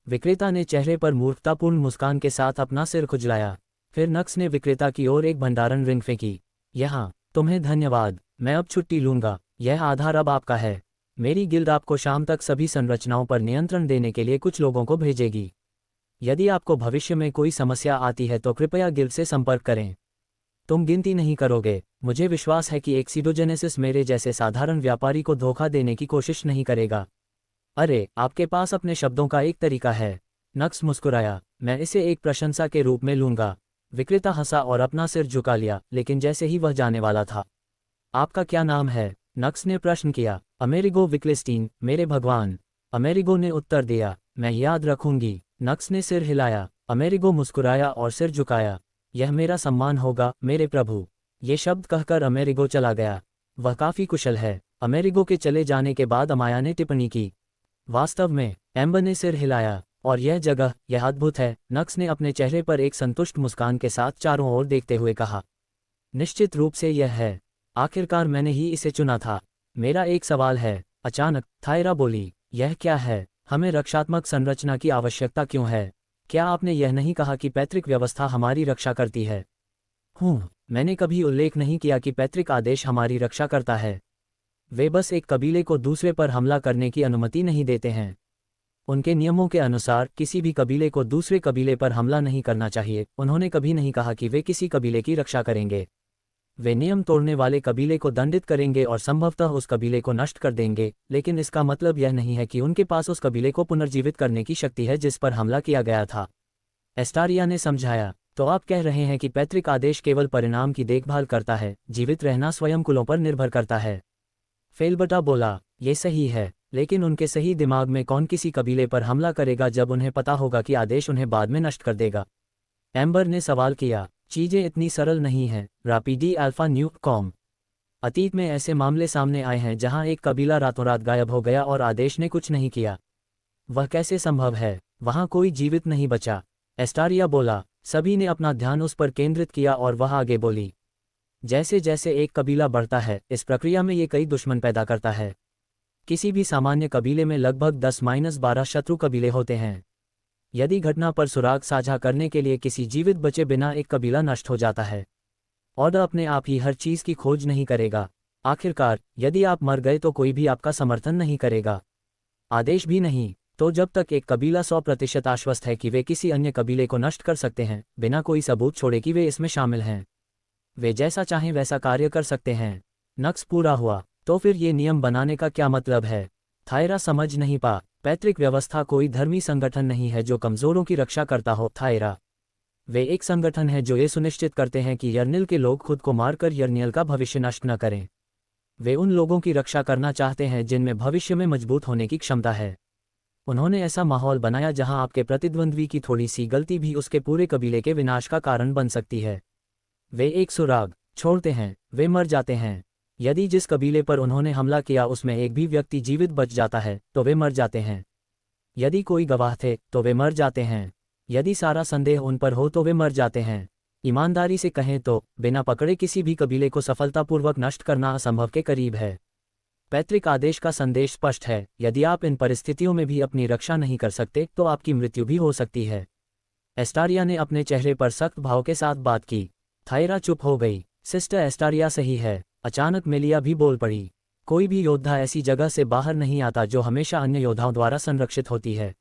विक्रेता ने चेहरे पर मूर्खतापूर्ण मुस्कान के साथ अपना सिर खुजलाया। फिर नक्स ने विक्रेता की ओर एक भंडारण रिंग फेंकी। यहाँ, तुम्हें धन्यवाद, मैं अब छुट्टी लूंगा। यह आधार अब आपका है। मेरी गिल्ड आपको शाम तक सभी संरचनाओं पर नियंत्रण देने के लिए कुछ लोगों को भेजेगी। यदि आपको भविष्य में कोई समस्या आती है तो कृपया गिल्ड से संपर्क करें। तुम गिनती नहीं करोगे। मुझे विश्वास है कि एक्सीडोजेनेसिस मेरे जैसे साधारण व्यापारी को धोखा देने की कोशिश नहीं करेगा। अरे, आपके पास अपने शब्दों का एक तरीका है। नक्स मुस्कुराया। मैं इसे एक प्रशंसा के रूप में लूंगा। विक्रेता हंसा और अपना सिर झुका लिया, लेकिन जैसे ही वह जाने वाला था। आपका क्या नाम है? नक्स ने प्रश्न किया। अमेरिगो विक्लेस्टीन, मेरे भगवान। अमेरिगो ने उत्तर दिया। मैं याद रखूंगी। नक्स ने सिर हिलाया। अमेरिगो मुस्कुराया और सिर झुकाया। यह मेरा सम्मान होगा, मेरे प्रभु। ये शब्द कहकर अमेरिगो चला गया। वह काफी कुशल है। अमेरिगो के चले जाने के बाद अमाया ने टिप्पणी की। वास्तव में, एम्बर ने सिर हिलाया। और यह अद्भुत है। नक्स ने अपने चेहरे पर एक संतुष्ट मुस्कान के साथ चारों ओर देखते हुए कहा। निश्चित रूप से यह है। आखिरकार मैंने ही इसे चुना था। मेरा एक सवाल है। अचानक थायरा बोली। यह क्या है? हमें रक्षात्मक संरचना की आवश्यकता क्यों है? क्या आपने यह नहीं कहा कि पैतृक व्यवस्था हमारी रक्षा करती है? मैंने कभी उल्लेख नहीं किया कि पैतृक आदेश हमारी रक्षा करता है। वे बस एक कबीले को दूसरे पर हमला करने की अनुमति नहीं देते हैं। उनके नियमों के अनुसार किसी भी कबीले को दूसरे कबीले पर हमला नहीं करना चाहिए। उन्होंने कभी नहीं कहा कि वे किसी कबीले की रक्षा करेंगे। वे नियम तोड़ने वाले कबीले को दंडित करेंगे और संभवतः उस कबीले को नष्ट कर देंगे, लेकिन इसका मतलब यह नहीं है कि उनके पास उस कबीले को पुनर्जीवित करने की शक्ति है जिस पर हमला किया गया था। एस्टारिया ने समझाया। तो आप कह रहे हैं कि पैतृक आदेश केवल परिणाम की देखभाल करता है, जीवित रहना स्वयं कुलों पर निर्भर करता है। फेलबटा बोला। ये सही है, लेकिन उनके सही दिमाग में कौन किसी कबीले पर हमला करेगा जब उन्हें पता होगा कि आदेश उन्हें बाद में नष्ट कर देगा? एम्बर ने सवाल किया। चीजें इतनी सरल नहीं हैं, रापिडी अल्फा न्यू कॉम। अतीत में ऐसे मामले सामने आए हैं जहां एक कबीला रातों रात गायब हो गया और आदेश ने कुछ नहीं किया। वह कैसे संभव है? वहां कोई जीवित नहीं बचा। एस्टारिया बोला। सभी ने अपना ध्यान उस पर केंद्रित किया और वह आगे बोली। जैसे जैसे एक कबीला बढ़ता है, इस प्रक्रिया में ये कई दुश्मन पैदा करता है। किसी भी सामान्य कबीले में लगभग 10-12 शत्रु कबीले होते हैं। यदि घटना पर सुराग साझा करने के लिए किसी जीवित बचे बिना एक कबीला नष्ट हो जाता है। ऑर्डर अपने आप ही हर चीज की खोज नहीं करेगा। आखिरकार, यदि आप मर गए तो कोई भी आपका समर्थन नहीं करेगा। आदेश भी नहीं। तो जब तक एक कबीला 100% आश्वस्त है कि वे किसी अन्य कबीले को नष्ट कर सकते हैं, बिना कोई सबूत छोड़े कि वे इसमें शामिल हैं, वे जैसा चाहें वैसा कार्य कर सकते हैं। नक्स पूरा हुआ। तो फिर ये नियम बनाने का क्या मतलब है? थायरा समझ नहीं पा। पैतृक व्यवस्था कोई धर्मी संगठन नहीं है जो कमजोरों की रक्षा करता हो थायरा। वे एक संगठन है जो ये सुनिश्चित करते हैं कि यर्निल के लोग खुद को मारकर यर्नियल का भविष्य नष्ट न करें। वे उन लोगों की रक्षा करना चाहते हैं जिनमें भविष्य में मजबूत होने की क्षमता है। उन्होंने ऐसा माहौल बनाया जहां आपके प्रतिद्वंद्वी की थोड़ी सी गलती भी उसके पूरे कबीले के विनाश का कारण बन सकती है। वे एक सुराग छोड़ते हैं, वे मर जाते हैं। यदि जिस कबीले पर उन्होंने हमला किया उसमें एक भी व्यक्ति जीवित बच जाता है, तो वे मर जाते हैं। यदि कोई गवाह थे, तो वे मर जाते हैं। यदि सारा संदेह उन पर हो तो वे मर जाते हैं। ईमानदारी से कहें तो, बिना पकड़े किसी भी कबीले को सफलतापूर्वक नष्ट करना असंभव के करीब है। पैतृक आदेश का संदेश स्पष्ट है। यदि आप इन परिस्थितियों में भी अपनी रक्षा नहीं कर सकते, तो आपकी मृत्यु भी हो सकती है। एस्टारिया ने अपने चेहरे पर सख्त भाव के साथ बात की। थायरा चुप हो गई। सिस्टर एस्टारिया सही है। अचानक मेलिया भी बोल पड़ी। कोई भी योद्धा ऐसी जगह से बाहर नहीं आता जो हमेशा अन्य योद्धाओं द्वारा संरक्षित होती है।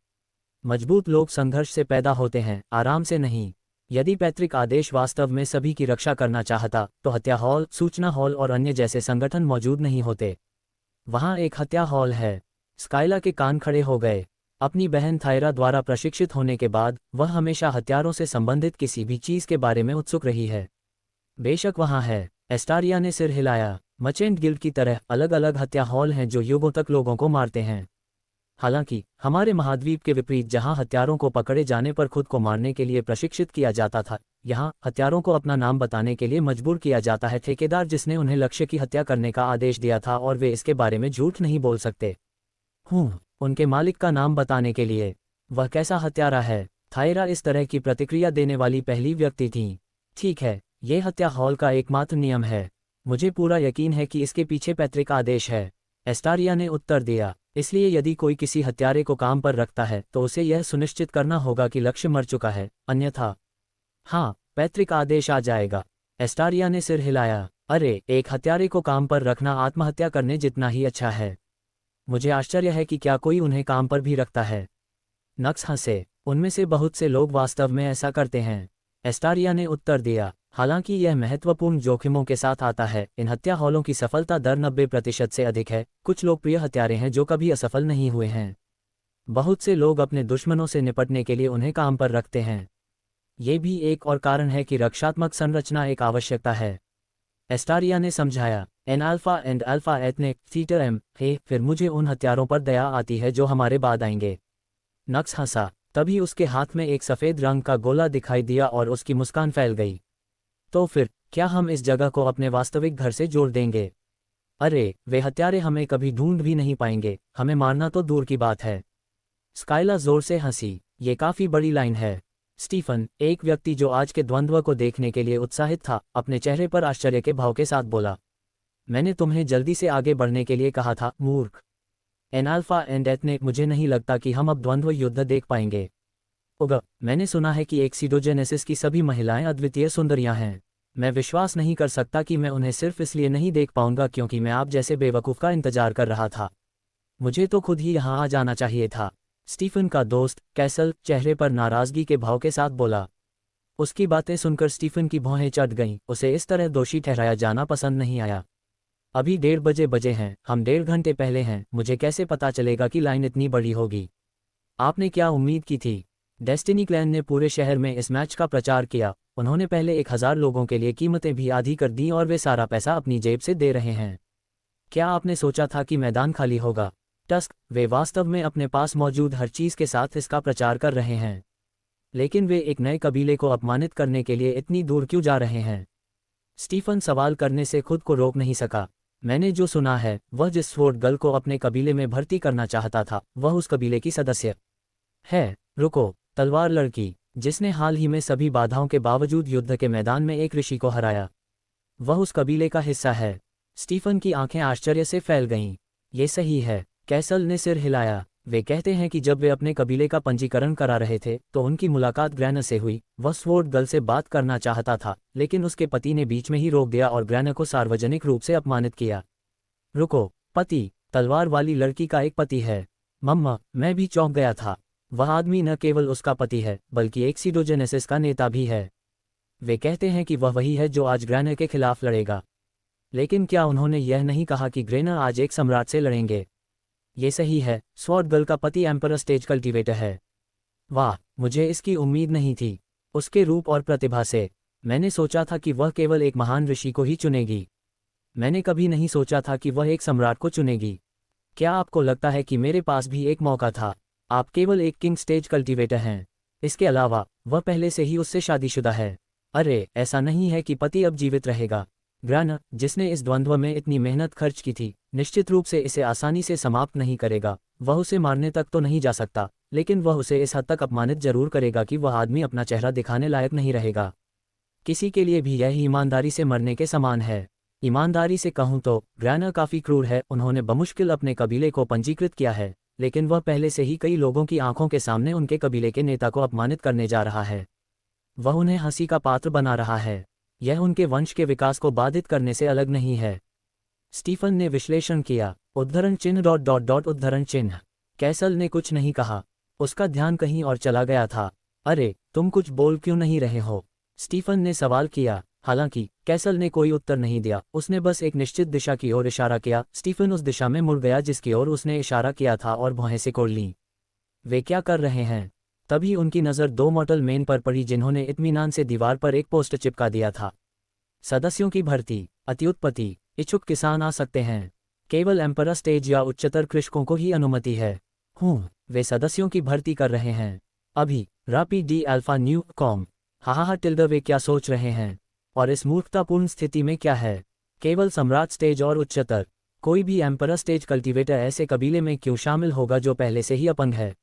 मजबूत लोग संघर्ष से पैदा होते हैं, आराम से नहीं। यदि पैतृक आदेश वास्तव में सभी की रक्षा करना चाहता तो हत्या हॉल, सूचना हॉल और अन्य जैसे संगठन मौजूद नहीं होते। वहाँ एक हत्या हॉल है। स्काइला के कान खड़े हो गए। अपनी बहन थायरा द्वारा प्रशिक्षित होने के बाद वह हमेशा हथियारों से संबंधित किसी भी चीज़ के बारे में उत्सुक रही है। बेशक वहाँ है। एस्टारिया ने सिर हिलाया। मर्चेंट गिल्ड की तरह अलग अलग हत्या हॉल हैं जो युगों तक लोगों को मारते हैं। हालांकि हमारे महाद्वीप के विपरीत जहां हत्यारों को पकड़े जाने पर खुद को मारने के लिए प्रशिक्षित किया जाता था, यहां हत्यारों को अपना नाम बताने के लिए मजबूर किया जाता है। ठेकेदार जिसने उन्हें लक्ष्य की हत्या करने का आदेश दिया था और वे इसके बारे में झूठ नहीं बोल सकते। उनके मालिक का नाम बताने के लिए। वह कैसा हत्यारा है? थायरा इस तरह की प्रतिक्रिया देने वाली पहली व्यक्ति थी। ठीक है, ये हत्या हॉल का एकमात्र नियम है। मुझे पूरा यकीन है कि इसके पीछे पैतृक आदेश है। एस्टारिया ने उत्तर दिया। इसलिए यदि कोई किसी हत्यारे को काम पर रखता है तो उसे यह सुनिश्चित करना होगा कि लक्ष्य मर चुका है, अन्यथा हाँ, पैतृक आदेश आ जाएगा। एस्टारिया ने सिर हिलाया। अरे, एक हत्यारे को काम पर रखना आत्महत्या करने जितना ही अच्छा है। मुझे आश्चर्य है कि क्या कोई उन्हें काम पर भी रखता है। नक्स हंसे। उनमें से बहुत से लोग वास्तव में ऐसा करते हैं। एस्टारिया ने उत्तर दिया। हालांकि यह महत्वपूर्ण जोखिमों के साथ आता है। इन हत्या हॉलों की सफलता दर 90% से अधिक है। कुछ लोकप्रिय हत्यारे हैं जो कभी असफल नहीं हुए हैं। बहुत से लोग अपने दुश्मनों से निपटने के लिए उन्हें काम पर रखते हैं। ये भी एक और कारण है कि रक्षात्मक संरचना एक आवश्यकता है। एस्टारिया ने समझाया। N alpha and alpha ethnic थीटर एम हे, फिर मुझे उन हत्यारों पर दया आती है जो हमारे बाद आएंगे। नक्स हंसा। तभी उसके हाथ में एक सफ़ेद रंग का गोला दिखाई दिया और उसकी मुस्कान फैल गई। तो फिर क्या हम इस जगह को अपने वास्तविक घर से जोड़ देंगे? अरे, वे हत्यारे हमें कभी ढूंढ भी नहीं पाएंगे, हमें मारना तो दूर की बात है। स्काइला जोर से हंसी। ये काफी बड़ी लाइन है। स्टीफन, एक व्यक्ति जो आज के द्वंद्व को देखने के लिए उत्साहित था, अपने चेहरे पर आश्चर्य के भाव के साथ बोला। मैंने तुम्हें जल्दी से आगे बढ़ने के लिए कहा था, मूर्ख। एन अल्फा एंड एथनिक, मुझे नहीं लगता कि हम अब द्वंद्व युद्ध देख पाएंगे। मैंने सुना है कि एक्सीडोजेनेसिस की सभी महिलाएं अद्वितीय सुंदरियां हैं। मैं विश्वास नहीं कर सकता कि मैं उन्हें सिर्फ इसलिए नहीं देख पाऊंगा क्योंकि मैं आप जैसे बेवकूफ़ का इंतजार कर रहा था। मुझे तो खुद ही यहाँ आ जाना चाहिए था। स्टीफन का दोस्त कैसल चेहरे पर नाराजगी के भाव के साथ बोला। उसकी बातें सुनकर स्टीफन की भौहें चढ़ गईं। उसे इस तरह दोषी ठहराया जाना पसंद नहीं आया। अभी 1:30 बजे हैं, हम 1.5 घंटे पहले हैं। मुझे कैसे पता चलेगा कि लाइन इतनी बड़ी होगी? आपने क्या उम्मीद की थी? डेस्टिनी क्लैन ने पूरे शहर में इस मैच का प्रचार किया। उन्होंने पहले 1000 लोगों के लिए कीमतें भी आधी कर दी और वे सारा पैसा अपनी जेब से दे रहे हैं। क्या आपने सोचा था कि मैदान खाली होगा? टस्क, वे वास्तव में अपने पास मौजूद हर चीज़ के साथ इसका प्रचार कर रहे हैं। लेकिन वे एक नए कबीले को अपमानित करने के लिए इतनी दूर क्यों जा रहे हैं? स्टीफन सवाल करने से खुद को रोक नहीं सका। मैंने जो सुना है, वह जिस स्वॉर्ड गर्ल को अपने कबीले में भर्ती करना चाहता था, वह उस कबीले की सदस्य है। रुको, तलवार लड़की, जिसने हाल ही में सभी बाधाओं के बावजूद युद्ध के मैदान में एक ऋषि को हराया, वह उस कबीले का हिस्सा है। स्टीफन की आंखें आश्चर्य से फैल गईं। ये सही है। कैसल ने सिर हिलाया। वे कहते हैं कि जब वे अपने कबीले का पंजीकरण करा रहे थे तो उनकी मुलाकात ग्रैनर से हुई। वह स्वॉर्ड गर्ल से बात करना चाहता था, लेकिन उसके पति ने बीच में ही रोक दिया और ग्रैनर को सार्वजनिक रूप से अपमानित किया। रुको, पति? तलवार वाली लड़की का एक पति है? मम्मा, मैं भी चौंक गया था। वह आदमी न केवल उसका पति है, बल्कि एक्सीडोजेनेसिस का नेता भी है। वे कहते हैं कि वह वही है जो आज ग्रैनर के खिलाफ लड़ेगा। लेकिन क्या उन्होंने यह नहीं कहा कि ग्रैनर आज एक सम्राट से लड़ेंगे? ये सही है। स्वॉर्ड गर्ल का पति एम्परर स्टेज कल्टीवेटर है। वाह, मुझे इसकी उम्मीद नहीं थी। उसके रूप और प्रतिभा से मैंने सोचा था कि वह केवल एक महान ऋषि को ही चुनेगी। मैंने कभी नहीं सोचा था कि वह एक सम्राट को चुनेगी। क्या आपको लगता है कि मेरे पास भी एक मौका था? आप केवल एक किंग स्टेज कल्टीवेटर हैं। इसके अलावा वह पहले से ही उससे शादीशुदा है। अरे, ऐसा नहीं है कि पति अब जीवित रहेगा। ग्रैनर, जिसने इस द्वंद्व में इतनी मेहनत खर्च की थी, निश्चित रूप से इसे आसानी से समाप्त नहीं करेगा। वह उसे मारने तक तो नहीं जा सकता, लेकिन वह उसे इस हद तक अपमानित जरूर करेगा कि वह आदमी अपना चेहरा दिखाने लायक नहीं रहेगा। किसी के लिए भी यह ईमानदारी से मरने के समान है। ईमानदारी से कहूं तो ग्रैनर काफी क्रूर है। उन्होंने बमुश्किल अपने कबीले को पंजीकृत किया है, लेकिन वह पहले से ही कई लोगों की आंखों के सामने उनके कबीले के नेता को अपमानित करने जा रहा है। वह उन्हें हंसी का पात्र बना रहा है। यह उनके वंश के विकास को बाधित करने से अलग नहीं है। स्टीफन ने विश्लेषण किया। उद्धरण चिन्ह उद्धरण चिन्ह। कैसल ने कुछ नहीं कहा। उसका ध्यान कहीं और चला गया था। अरे, तुम कुछ बोल क्यों नहीं रहे हो? स्टीफन ने सवाल किया। हालांकि कैसल ने कोई उत्तर नहीं दिया, उसने बस एक निश्चित दिशा की ओर इशारा किया। स्टीफन उस दिशा में मुड़ गया जिसकी ओर उसने इशारा किया था और भौहें सिकोड़ लीं। वे क्या कर रहे हैं? तभी उनकी नज़र दो मॉडल मैन पर पड़ी जिन्होंने इत्मीनान से दीवार पर एक पोस्ट चिपका दिया था। सदस्यों की भर्ती। अत्युत्पत्ति। इच्छुक किसान आ सकते हैं। केवल एम्परर स्टेज या उच्चतर कृषकों को ही अनुमति है। वे सदस्यों की भर्ती कर रहे हैं। अभी। रापी डी अल्फा न्यू कॉम। हाहा टिल्डर, वे क्या सोच रहे हैं? और इस मूर्खतापूर्ण स्थिति में क्या है? केवल सम्राट स्टेज और उच्चतर। कोई भी एम्परर स्टेज कल्टीवेटर ऐसे कबीले में क्यों शामिल होगा जो पहले से ही अपंग है?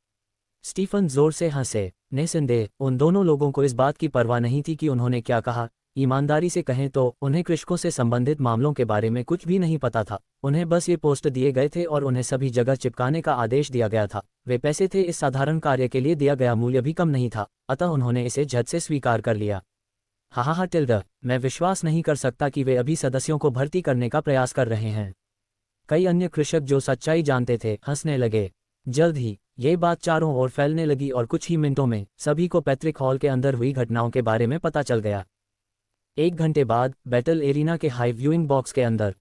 स्टीफन जोर से हंसे। निस्संदेह उन दोनों लोगों को इस बात की परवाह नहीं थी कि उन्होंने क्या कहा। ईमानदारी से कहें तो उन्हें कृषकों से संबंधित मामलों के बारे में कुछ भी नहीं पता था। उन्हें बस ये पोस्ट दिए गए थे और उन्हें सभी जगह चिपकाने का आदेश दिया गया था। वे पैसे थे, इस साधारण कार्य के लिए दिया गया मूल्य भी कम नहीं था, अतः उन्होंने इसे झट से स्वीकार कर लिया। हाहा टिल्डर, मैं विश्वास नहीं कर सकता कि वे अभी सदस्यों को भर्ती करने का प्रयास कर रहे हैं। कई अन्य कृषक जो सच्चाई जानते थे हंसने लगे। जल्द ही ये बात चारों ओर फैलने लगी और कुछ ही मिनटों में सभी को पैट्रिक हॉल के अंदर हुई घटनाओं के बारे में पता चल गया। 1 घंटे बाद बैटल एरिना के हाई व्यूइंग बॉक्स के अंदर।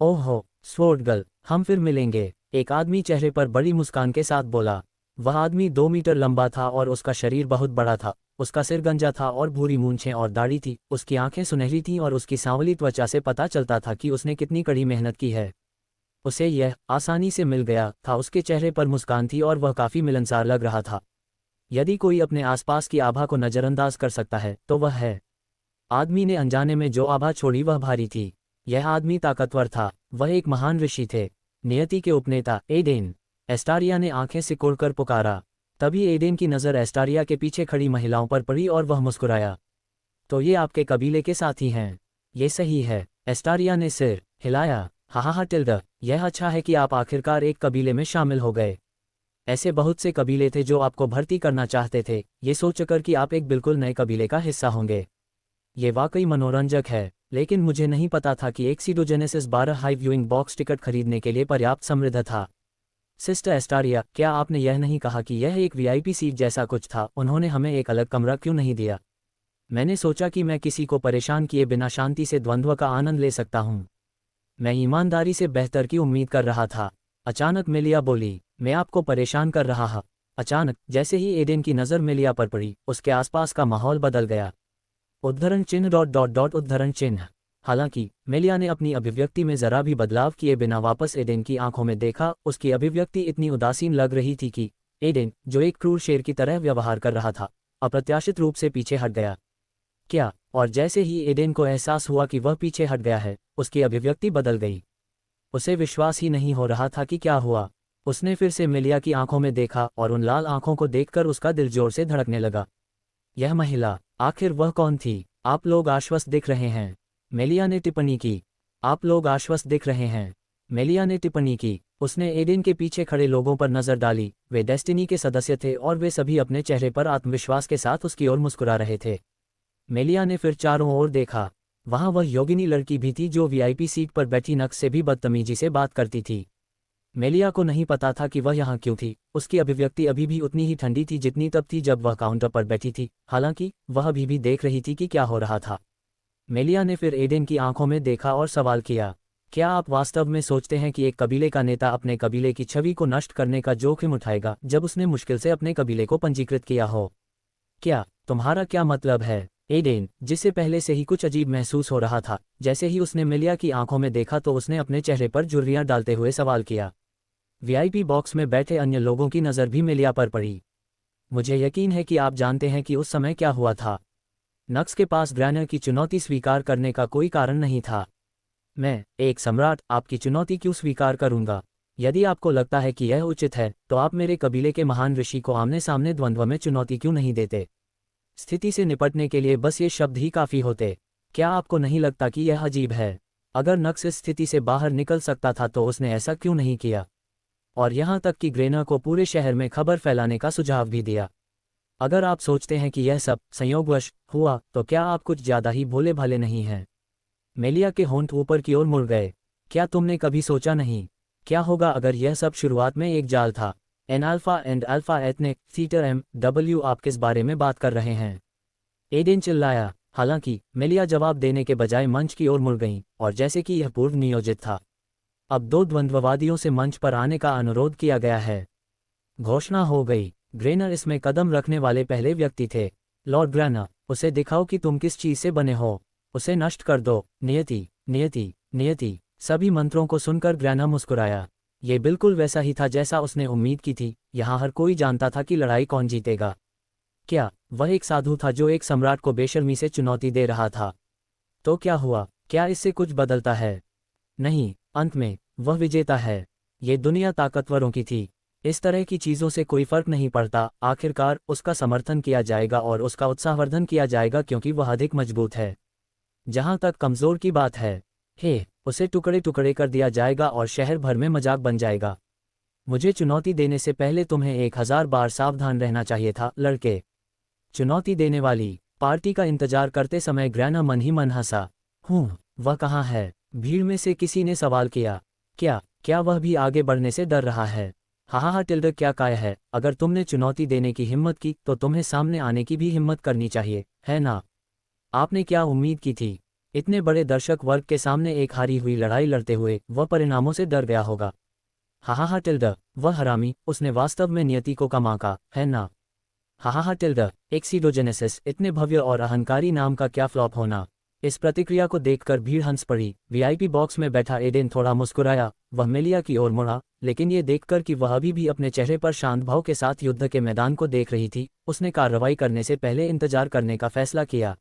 ओहो स्वॉर्डगल, हम फिर मिलेंगे, एक आदमी चेहरे पर बड़ी मुस्कान के साथ बोला। वह आदमी 2 मीटर लंबा था और उसका शरीर बहुत बड़ा था। उसका सिर गंजा था और भूरी मूंछें और दाढ़ी थी। उसकी आंखें सुनहरी थीं और उसकी सांवली त्वचा से पता चलता था कि उसने कितनी कड़ी मेहनत की है। उसे यह आसानी से मिल गया था। उसके चेहरे पर मुस्कान थी और वह काफ़ी मिलनसार लग रहा था। यदि कोई अपने आसपास की आभा को नज़रअंदाज कर सकता है तो वह है। आदमी ने अनजाने में जो आभा छोड़ी वह भारी थी। यह आदमी ताकतवर था। वह एक महान ऋषि थे, नियति के उपनेता एडेन। एस्टारिया ने आंखें सिकोड़कर पुकारा। तभी एडेन की नज़र एस्टारिया के पीछे खड़ी महिलाओं पर पड़ी और वह मुस्कुराया। तो ये आपके कबीले के साथी हैं? ये सही है। एस्टारिया ने सिर हिलाया। हाहा टिल्डर, यह अच्छा है कि आप आखिरकार एक कबीले में शामिल हो गए। ऐसे बहुत से कबीले थे जो आपको भर्ती करना चाहते थे, ये सोचकर कि आप एक बिल्कुल नए कबीले का हिस्सा होंगे। ये वाकई मनोरंजक है, लेकिन मुझे नहीं पता था कि एक सीडोजेनेसिस 12 हाई व्यूइंग बॉक्स टिकट खरीदने के लिए पर्याप्त समृद्ध था। सिस्टर एस्टारिया, क्या आपने यह नहीं कहा कि यह एक वीआईपी सीट जैसा कुछ था? उन्होंने हमें एक अलग कमरा क्यों नहीं दिया? मैंने सोचा कि मैं किसी को परेशान किए बिना शांति से द्वंद्व का आनंद ले सकता हूँ। मैं ईमानदारी से बेहतर की उम्मीद कर रहा था। अचानक मेलिया बोली, मैं आपको परेशान कर रहा हा? अचानक जैसे ही एडेन की नज़र मेलिया पर पड़ी, उसके आसपास का माहौल बदल गया। उद्धरण चिन्ह उद्धरण चिन्ह। हालांकि मेलिया ने अपनी अभिव्यक्ति में जरा भी बदलाव किए बिना वापस एडेन की आंखों में देखा। उसकी अभिव्यक्ति इतनी उदासीन लग रही थी कि एडेन, जो एक क्रूर शेर की तरह व्यवहार कर रहा था, अप्रत्याशित रूप से पीछे हट गया। क्या? और जैसे ही एडेन को एहसास हुआ कि वह पीछे हट गया है, उसकी अभिव्यक्ति बदल गई। उसे विश्वास ही नहीं हो रहा था कि क्या हुआ। उसने फिर से मेलिया की आंखों में देखा और उन लाल आंखों को देखकर उसका दिल जोर से धड़कने लगा। यह महिला, आखिर वह कौन थी? आप लोग आश्वस्त दिख रहे हैं, मेलिया ने टिप्पणी की। आप लोग आश्वस्त दिख रहे हैं, मेलिया ने टिप्पणी की। उसने एडेन के पीछे खड़े लोगों पर नजर डाली। वे डेस्टिनी के सदस्य थे और वे सभी अपने चेहरे पर आत्मविश्वास के साथ उसकी ओर मुस्कुरा रहे थे। मेलिया ने फिर चारों ओर देखा। वहां वह योगिनी लड़की भी थी जो वीआईपी सीट पर बैठी नक्स से भी बदतमीजी से बात करती थी। मेलिया को नहीं पता था कि वह यहाँ क्यों थी। उसकी अभिव्यक्ति अभी भी उतनी ही ठंडी थी जितनी तब थी जब वह काउंटर पर बैठी थी। हालांकि वह अभी भी देख रही थी कि क्या हो रहा था। मेलिया ने फिर एडेन की आंखों में देखा और सवाल किया, क्या आप वास्तव में सोचते हैं कि एक कबीले का नेता अपने कबीले की छवि को नष्ट करने का जोखिम उठाएगा जब उसने मुश्किल से अपने कबीले को पंजीकृत किया हो? क्या तुम्हारा क्या मतलब है? एडेन, जिसे पहले से ही कुछ अजीब महसूस हो रहा था, जैसे ही उसने मेलिया की आंखों में देखा तो उसने अपने चेहरे पर झुर्रियां डालते हुए सवाल किया। वीआईपी बॉक्स में बैठे अन्य लोगों की नज़र भी मेलिया पर पड़ी। मुझे यकीन है कि आप जानते हैं कि उस समय क्या हुआ था। नक्स के पास ग्रैनर की चुनौती स्वीकार करने का कोई कारण नहीं था। मैं, एक सम्राट, आपकी चुनौती क्यों स्वीकार करूंगा? यदि आपको लगता है कि यह उचित है तो आप मेरे कबीले के महान ऋषि को आमने सामने द्वंद्व में चुनौती क्यों नहीं देते? स्थिति से निपटने के लिए बस ये शब्द ही काफ़ी होते। क्या आपको नहीं लगता कि यह अजीब है? अगर नक्स इस स्थिति से बाहर निकल सकता था तो उसने ऐसा क्यों नहीं किया? और यहाँ तक कि ग्रेनर को पूरे शहर में खबर फैलाने का सुझाव भी दिया। अगर आप सोचते हैं कि यह सब संयोगवश हुआ तो क्या आप कुछ ज़्यादा ही भोले भाले नहीं हैं। मेलिया के होंठ ऊपर की ओर मुड़ गए। क्या तुमने कभी सोचा नहीं क्या होगा अगर यह सब शुरुआत में एक जाल था? N alpha and alpha ethnic theta MW आप किस बारे में बात कर रहे हैं? एडेन चिल्लाया। हालांकि मेलिया जवाब देने के बजाय मंच की ओर मुड़ गईं, और जैसे कि यह पूर्व नियोजित था, अब 2 द्वंद्ववादियों से मंच पर आने का अनुरोध किया गया है। घोषणा हो गई। ग्रेनर इसमें कदम रखने वाले पहले व्यक्ति थे। लॉर्ड ग्रेनर, उसे दिखाओ कि तुम किस चीज से बने हो। उसे नष्ट कर दो। नियति, नियति, नियति। सभी मंत्रों को सुनकर ग्रेनर मुस्कुराया। ये बिल्कुल वैसा ही था जैसा उसने उम्मीद की थी। यहाँ हर कोई जानता था कि लड़ाई कौन जीतेगा। क्या वह एक साधु था जो एक सम्राट को बेशर्मी से चुनौती दे रहा था? तो क्या हुआ? क्या इससे कुछ बदलता है? नहीं, अंत में वह विजेता है। ये दुनिया ताकतवरों की थी। इस तरह की चीज़ों से कोई फर्क नहीं पड़ता। आखिरकार उसका समर्थन किया जाएगा और उसका उत्साहवर्धन किया जाएगा क्योंकि वह अधिक मजबूत है। जहाँ तक कमज़ोर की बात है, उसे टुकड़े टुकड़े कर दिया जाएगा और शहर भर में मजाक बन जाएगा। मुझे चुनौती देने से पहले तुम्हें 1000 बार सावधान रहना चाहिए था, लड़के। चुनौती देने वाली पार्टी का इंतजार करते समय ग्रेनर मन ही मन हंसा। वह कहाँ है? भीड़ में से किसी ने सवाल किया। क्या वह भी आगे बढ़ने से डर रहा है? हा टिल्डर, क्या काय है? अगर तुमने चुनौती देने की हिम्मत की तो तुम्हें सामने आने की भी हिम्मत करनी चाहिए, है ना? आपने क्या उम्मीद की थी? इतने बड़े दर्शक वर्ग के सामने एक हारी हुई लड़ाई लड़ते हुए वह परिणामों से डर गया होगा। हा टिल्डर, वह हरामी, उसने वास्तव में नियति को कमाका, है ना? हा टिल्डर, एक्सीडोजेनेसिस, इतने भव्य और अहंकारी नाम का क्या फ्लॉप होना। इस प्रतिक्रिया को देखकर भीड़ हंस पड़ी। VIP बॉक्स में बैठा एडेन थोड़ा मुस्कुराया। वह मेलिया की ओर मुड़ा, लेकिन ये देखकर कि वह अभी भी अपने चेहरे पर शांत भाव के साथ युद्ध के मैदान को देख रही थी, उसने कार्रवाई करने से पहले इंतजार करने का फैसला किया।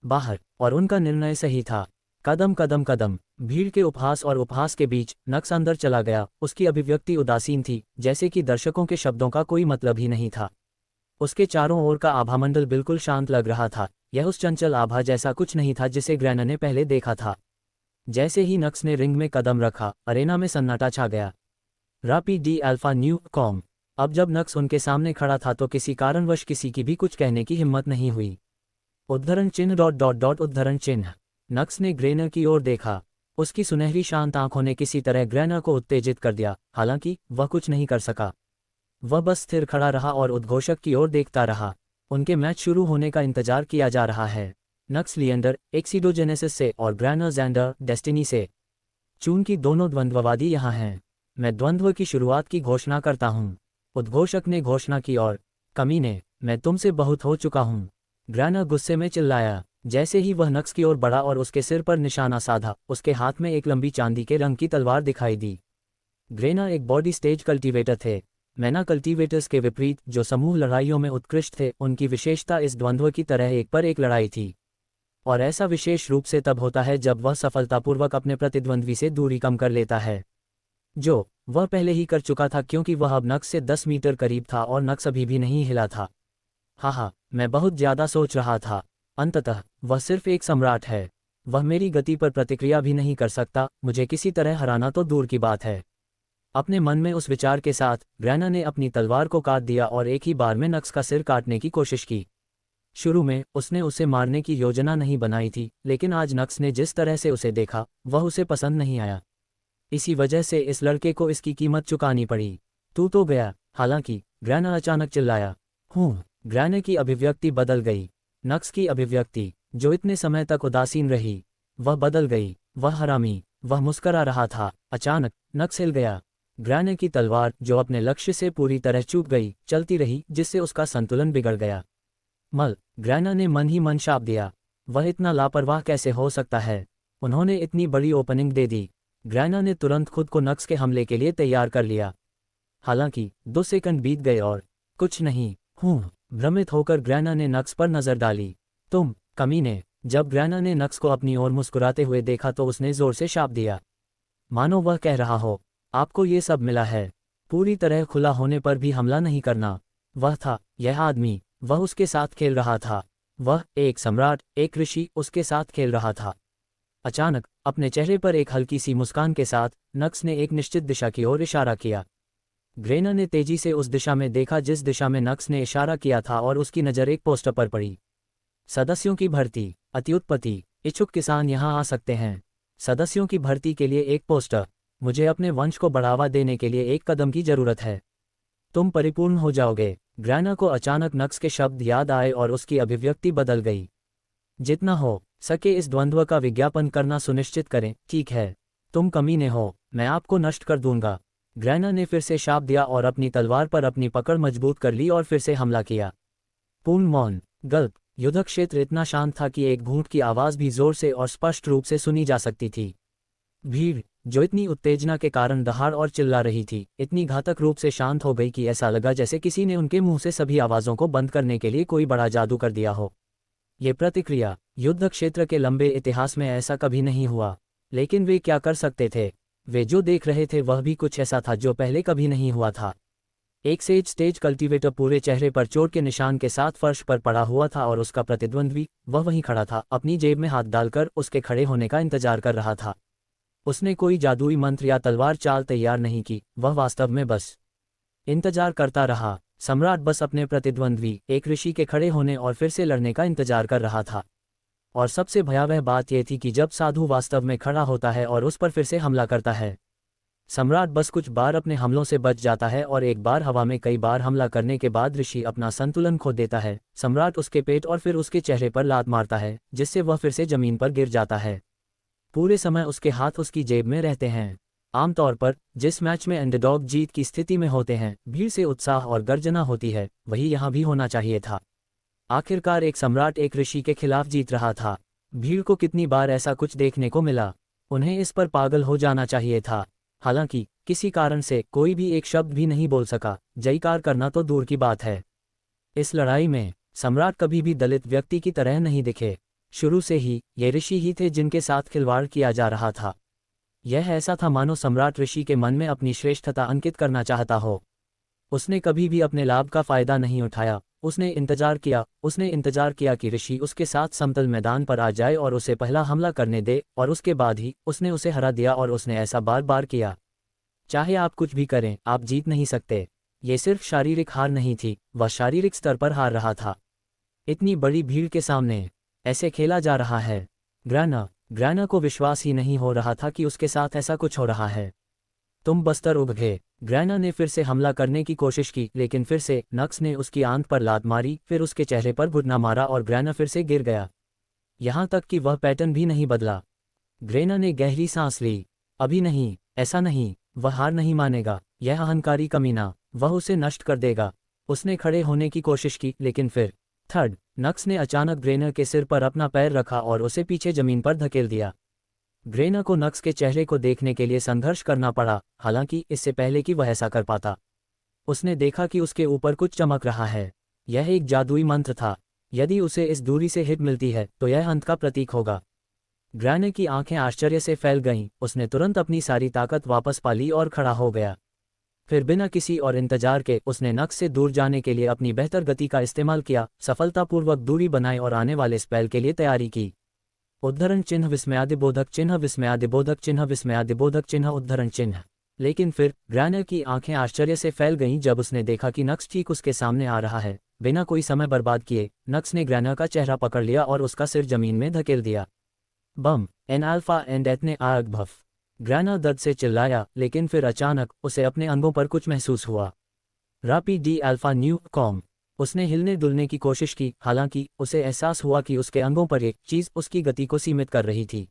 बाहर, और उनका निर्णय सही था। कदम कदम कदम, भीड़ के उपहास और उपहास के बीच नक्स अंदर चला गया। उसकी अभिव्यक्ति उदासीन थी, जैसे कि दर्शकों के शब्दों का कोई मतलब ही नहीं था। उसके चारों ओर का आभामंडल बिल्कुल शांत लग रहा था। यह उस चंचल आभा जैसा कुछ नहीं था जिसे ग्रेनर ने पहले देखा था। जैसे ही नक्स ने रिंग में कदम रखा, अरेना में सन्नाटा छा गया। रापी डी अल्फा न्यू कॉम। अब जब नक्स उनके सामने खड़ा था तो किसी कारणवश किसी की भी कुछ कहने की हिम्मत नहीं हुई। उद्धरण चिन्ह ... उद्धरण चिन्ह। नक्स ने ग्रेनर की ओर देखा। उसकी सुनहरी शांत आंखों ने किसी तरह ग्रेनर को उत्तेजित कर दिया। हालांकि वह कुछ नहीं कर सका। वह बस स्थिर खड़ा रहा और उद्घोषक की ओर देखता रहा। उनके मैच शुरू होने का इंतजार किया जा रहा है। नक्स लिएंडर एक्सीडोजेनेसिस से और ग्रेनर ज़ैंडर डेस्टिनी से। चून की दोनों द्वंद्ववादी यहाँ हैं। मैं द्वंद्व की शुरुआत की घोषणा करता हूँ। उद्घोषक ने घोषणा की और कमीने, मैं तुमसे बहुत हो चुका हूँ। ग्रेनर गुस्से में चिल्लाया। जैसे ही वह नक्स की ओर बढ़ा और उसके सिर पर निशाना साधा, उसके हाथ में एक लंबी चांदी के रंग की तलवार दिखाई दी। ग्रेनर एक बॉडी स्टेज कल्टीवेटर थे। मैना कल्टीवेटर्स के विपरीत, जो समूह लड़ाइयों में उत्कृष्ट थे, उनकी विशेषता इस द्वंद्व की तरह एक पर एक लड़ाई थी। और ऐसा विशेष रूप से तब होता है जब वह सफलतापूर्वक अपने प्रतिद्वंद्वी से दूरी कम कर लेता है, जो वह पहले ही कर चुका था क्योंकि वह अब नक्स से 10 मीटर करीब था और नक्स अभी भी नहीं हिला था। मैं बहुत ज़्यादा सोच रहा था। अंततः वह सिर्फ एक सम्राट है। वह मेरी गति पर प्रतिक्रिया भी नहीं कर सकता। मुझे किसी तरह हराना तो दूर की बात है। अपने मन में उस विचार के साथ ग्रेनर ने अपनी तलवार को काट दिया और एक ही बार में नक्स का सिर काटने की कोशिश की। शुरू में उसने उसे मारने की योजना नहीं बनाई थी, लेकिन आज नक्स ने जिस तरह से उसे देखा, वह उसे पसंद नहीं आया। इसी वजह से इस लड़के को इसकी कीमत चुकानी पड़ी। तू तो गया। हालांकि ग्रेनर अचानक चिल्लाया। ग्रेनर की अभिव्यक्ति बदल गई। नक्स की अभिव्यक्ति, जो इतने समय तक उदासीन रही, वह बदल गई। वह हरामी, वह मुस्करा रहा था। अचानक नक्स हिल गया। ग्रेनर की तलवार, जो अपने लक्ष्य से पूरी तरह चूक गई, चलती रही, जिससे उसका संतुलन बिगड़ गया। ग्रेनर ने मन ही मन शाप दिया। वह इतना लापरवाह कैसे हो सकता है? उन्होंने इतनी बड़ी ओपनिंग दे दी। ग्रेनर ने तुरंत खुद को नक्स के हमले के लिए तैयार कर लिया। हालांकि 2 सेकंड बीत गए और कुछ नहीं। भ्रमित होकर ग्रेनर ने नक्स पर नजर डाली। तुम कमीने। जब ग्रेनर ने नक्स को अपनी ओर मुस्कुराते हुए देखा तो उसने जोर से शाप दिया, मानो वह कह रहा हो, आपको ये सब मिला है। पूरी तरह खुला होने पर भी हमला नहीं करना। वह था, यह आदमी, वह उसके साथ खेल रहा था। वह एक सम्राट, एक ऋषि, उसके साथ खेल रहा था। अचानक अपने चेहरे पर एक हल्की सी मुस्कान के साथ नक्स ने एक निश्चित दिशा की ओर इशारा किया। ग्रेनर ने तेजी से उस दिशा में देखा जिस दिशा में नक्स ने इशारा किया था और उसकी नज़र एक पोस्टर पर पड़ी। सदस्यों की भर्ती, अत्युत्पत्ति, इच्छुक किसान यहाँ आ सकते हैं। सदस्यों की भर्ती के लिए एक पोस्टर। मुझे अपने वंश को बढ़ावा देने के लिए एक कदम की जरूरत है। तुम परिपूर्ण हो जाओगे। ग्रैना को अचानक नक्स के शब्द याद आए और उसकी अभिव्यक्ति बदल गई। जितना हो सके इस द्वंद्व का विज्ञापन करना सुनिश्चित करें। ठीक है, तुम कमीने हो, मैं आपको नष्ट कर दूंगा। ग्रैना ने फिर से शाप दिया और अपनी तलवार पर अपनी पकड़ मजबूत कर ली और फिर से हमला किया। पूर्ण मौन, गल्प। युद्ध क्षेत्र इतना शांत था कि एक घूंट की आवाज़ भी जोर से और स्पष्ट रूप से सुनी जा सकती थी। भीड़, जो इतनी उत्तेजना के कारण दहाड़ और चिल्ला रही थी, इतनी घातक रूप से शांत हो गई कि ऐसा लगा जैसे किसी ने उनके मुंह से सभी आवाज़ों को बंद करने के लिए कोई बड़ा जादू कर दिया हो। ये प्रतिक्रिया, युद्ध क्षेत्र के लंबे इतिहास में ऐसा कभी नहीं हुआ। लेकिन वे क्या कर सकते थे? वे जो देख रहे थे वह भी कुछ ऐसा था जो पहले कभी नहीं हुआ था। एक सेज स्टेज कल्टीवेटर पूरे चेहरे पर चोट के निशान के साथ फर्श पर पड़ा हुआ था और उसका प्रतिद्वंद्वी, वह वहीं खड़ा था, अपनी जेब में हाथ डालकर उसके खड़े होने का इंतजार कर रहा था। उसने कोई जादुई मंत्र या तलवार चाल तैयार नहीं की, वह वास्तव में बस इंतजार करता रहा। सम्राट बस अपने प्रतिद्वंद्वी, एक ऋषि के खड़े होने और फिर से लड़ने का इंतजार कर रहा था। और सबसे भयावह बात यह थी कि जब साधु वास्तव में खड़ा होता है और उस पर फिर से हमला करता है, सम्राट बस कुछ बार अपने हमलों से बच जाता है और एक बार हवा में कई बार हमला करने के बाद ऋषि अपना संतुलन खो देता है। सम्राट उसके पेट और फिर उसके चेहरे पर लात मारता है, जिससे वह फिर से जमीन पर गिर जाता है। पूरे समय उसके हाथ उसकी जेब में रहते हैं। आमतौर पर जिस मैच में अंडरडॉग जीत की स्थिति में होते हैं, भीड़ से उत्साह और गर्जना होती है, वही यहाँ भी होना चाहिए था। आखिरकार एक सम्राट एक ऋषि के खिलाफ जीत रहा था। भीड़ को कितनी बार ऐसा कुछ देखने को मिला। उन्हें इस पर पागल हो जाना चाहिए था। हालांकि किसी कारण से कोई भी एक शब्द भी नहीं बोल सका, जयकार करना तो दूर की बात है। इस लड़ाई में सम्राट कभी भी दलित व्यक्ति की तरह नहीं दिखे। शुरू से ही ये ऋषि ही थे जिनके साथ खिलवाड़ किया जा रहा था। यह ऐसा था मानो सम्राट ऋषि के मन में अपनी श्रेष्ठता अंकित करना चाहता हो। उसने कभी भी अपने लाभ का फायदा नहीं उठाया। उसने इंतजार किया कि ऋषि उसके साथ समतल मैदान पर आ जाए और उसे पहला हमला करने दे, और उसके बाद ही उसने उसे हरा दिया। और उसने ऐसा बार बार किया। चाहे आप कुछ भी करें, आप जीत नहीं सकते। ये सिर्फ शारीरिक हार नहीं थी, वह शारीरिक स्तर पर हार रहा था। इतनी बड़ी भीड़ के सामने ऐसे खेला जा रहा है। ग्रैना को विश्वास ही नहीं हो रहा था कि उसके साथ ऐसा कुछ हो रहा है। तुम बस्तर उग गए। ग्रैना ने फिर से हमला करने की कोशिश की, लेकिन फिर से नक्स ने उसकी आंत पर लात मारी, फिर उसके चेहरे पर घुटना मारा और ग्रैना फिर से गिर गया। यहाँ तक कि वह पैटर्न भी नहीं बदला। ग्रैना ने गहरी सांस ली। अभी नहीं, ऐसा नहीं, वह हार नहीं मानेगा। यह अहंकारी कमीना, वह उसे नष्ट कर देगा। उसने खड़े होने की कोशिश की, लेकिन फिर नक्स ने अचानक ग्रेनर के सिर पर अपना पैर रखा और उसे पीछे जमीन पर धकेल दिया। ग्रेनर को नक्स के चेहरे को देखने के लिए संघर्ष करना पड़ा, हालांकि इससे पहले कि वह ऐसा कर पाता, उसने देखा कि उसके ऊपर कुछ चमक रहा है। यह एक जादुई मंत्र था। यदि उसे इस दूरी से हिट मिलती है तो यह अंत का प्रतीक होगा। ग्रैनर की आंखें आश्चर्य से फैल गईं। उसने तुरंत अपनी सारी ताकत वापस पा ली और खड़ा हो गया। फिर बिना किसी और इंतजार के उसने नक्स से दूर जाने के लिए अपनी बेहतर गति का इस्तेमाल किया, सफलतापूर्वक दूरी बनाई और आने वाले स्पेल के लिए तैयारी की। उद्धरण चिन्ह, विस्मयादिबोधक चिन्ह, विस्मयादिबोधक चिन्ह, विस्मयादिबोधक चिन्ह, उद्धरण चिन्ह। लेकिन फिर ग्रैनर की आंखें आश्चर्य से फैल गईं जब उसने देखा कि नक्स ठीक उसके सामने आ रहा है। बिना कोई समय बर्बाद किए नक्स ने ग्रैनर का चेहरा पकड़ लिया और उसका सिर जमीन में धकेल दिया। बम एन अल्फा एंड एथने आग भफ। ग्रैनर दर्द से चिल्लाया, लेकिन फिर अचानक उसे अपने अंगों पर कुछ महसूस हुआ। रापी डी अल्फा न्यू कॉम। उसने हिलने डुलने की कोशिश की, हालांकि उसे एहसास हुआ कि उसके अंगों पर एक चीज उसकी गति को सीमित कर रही थी।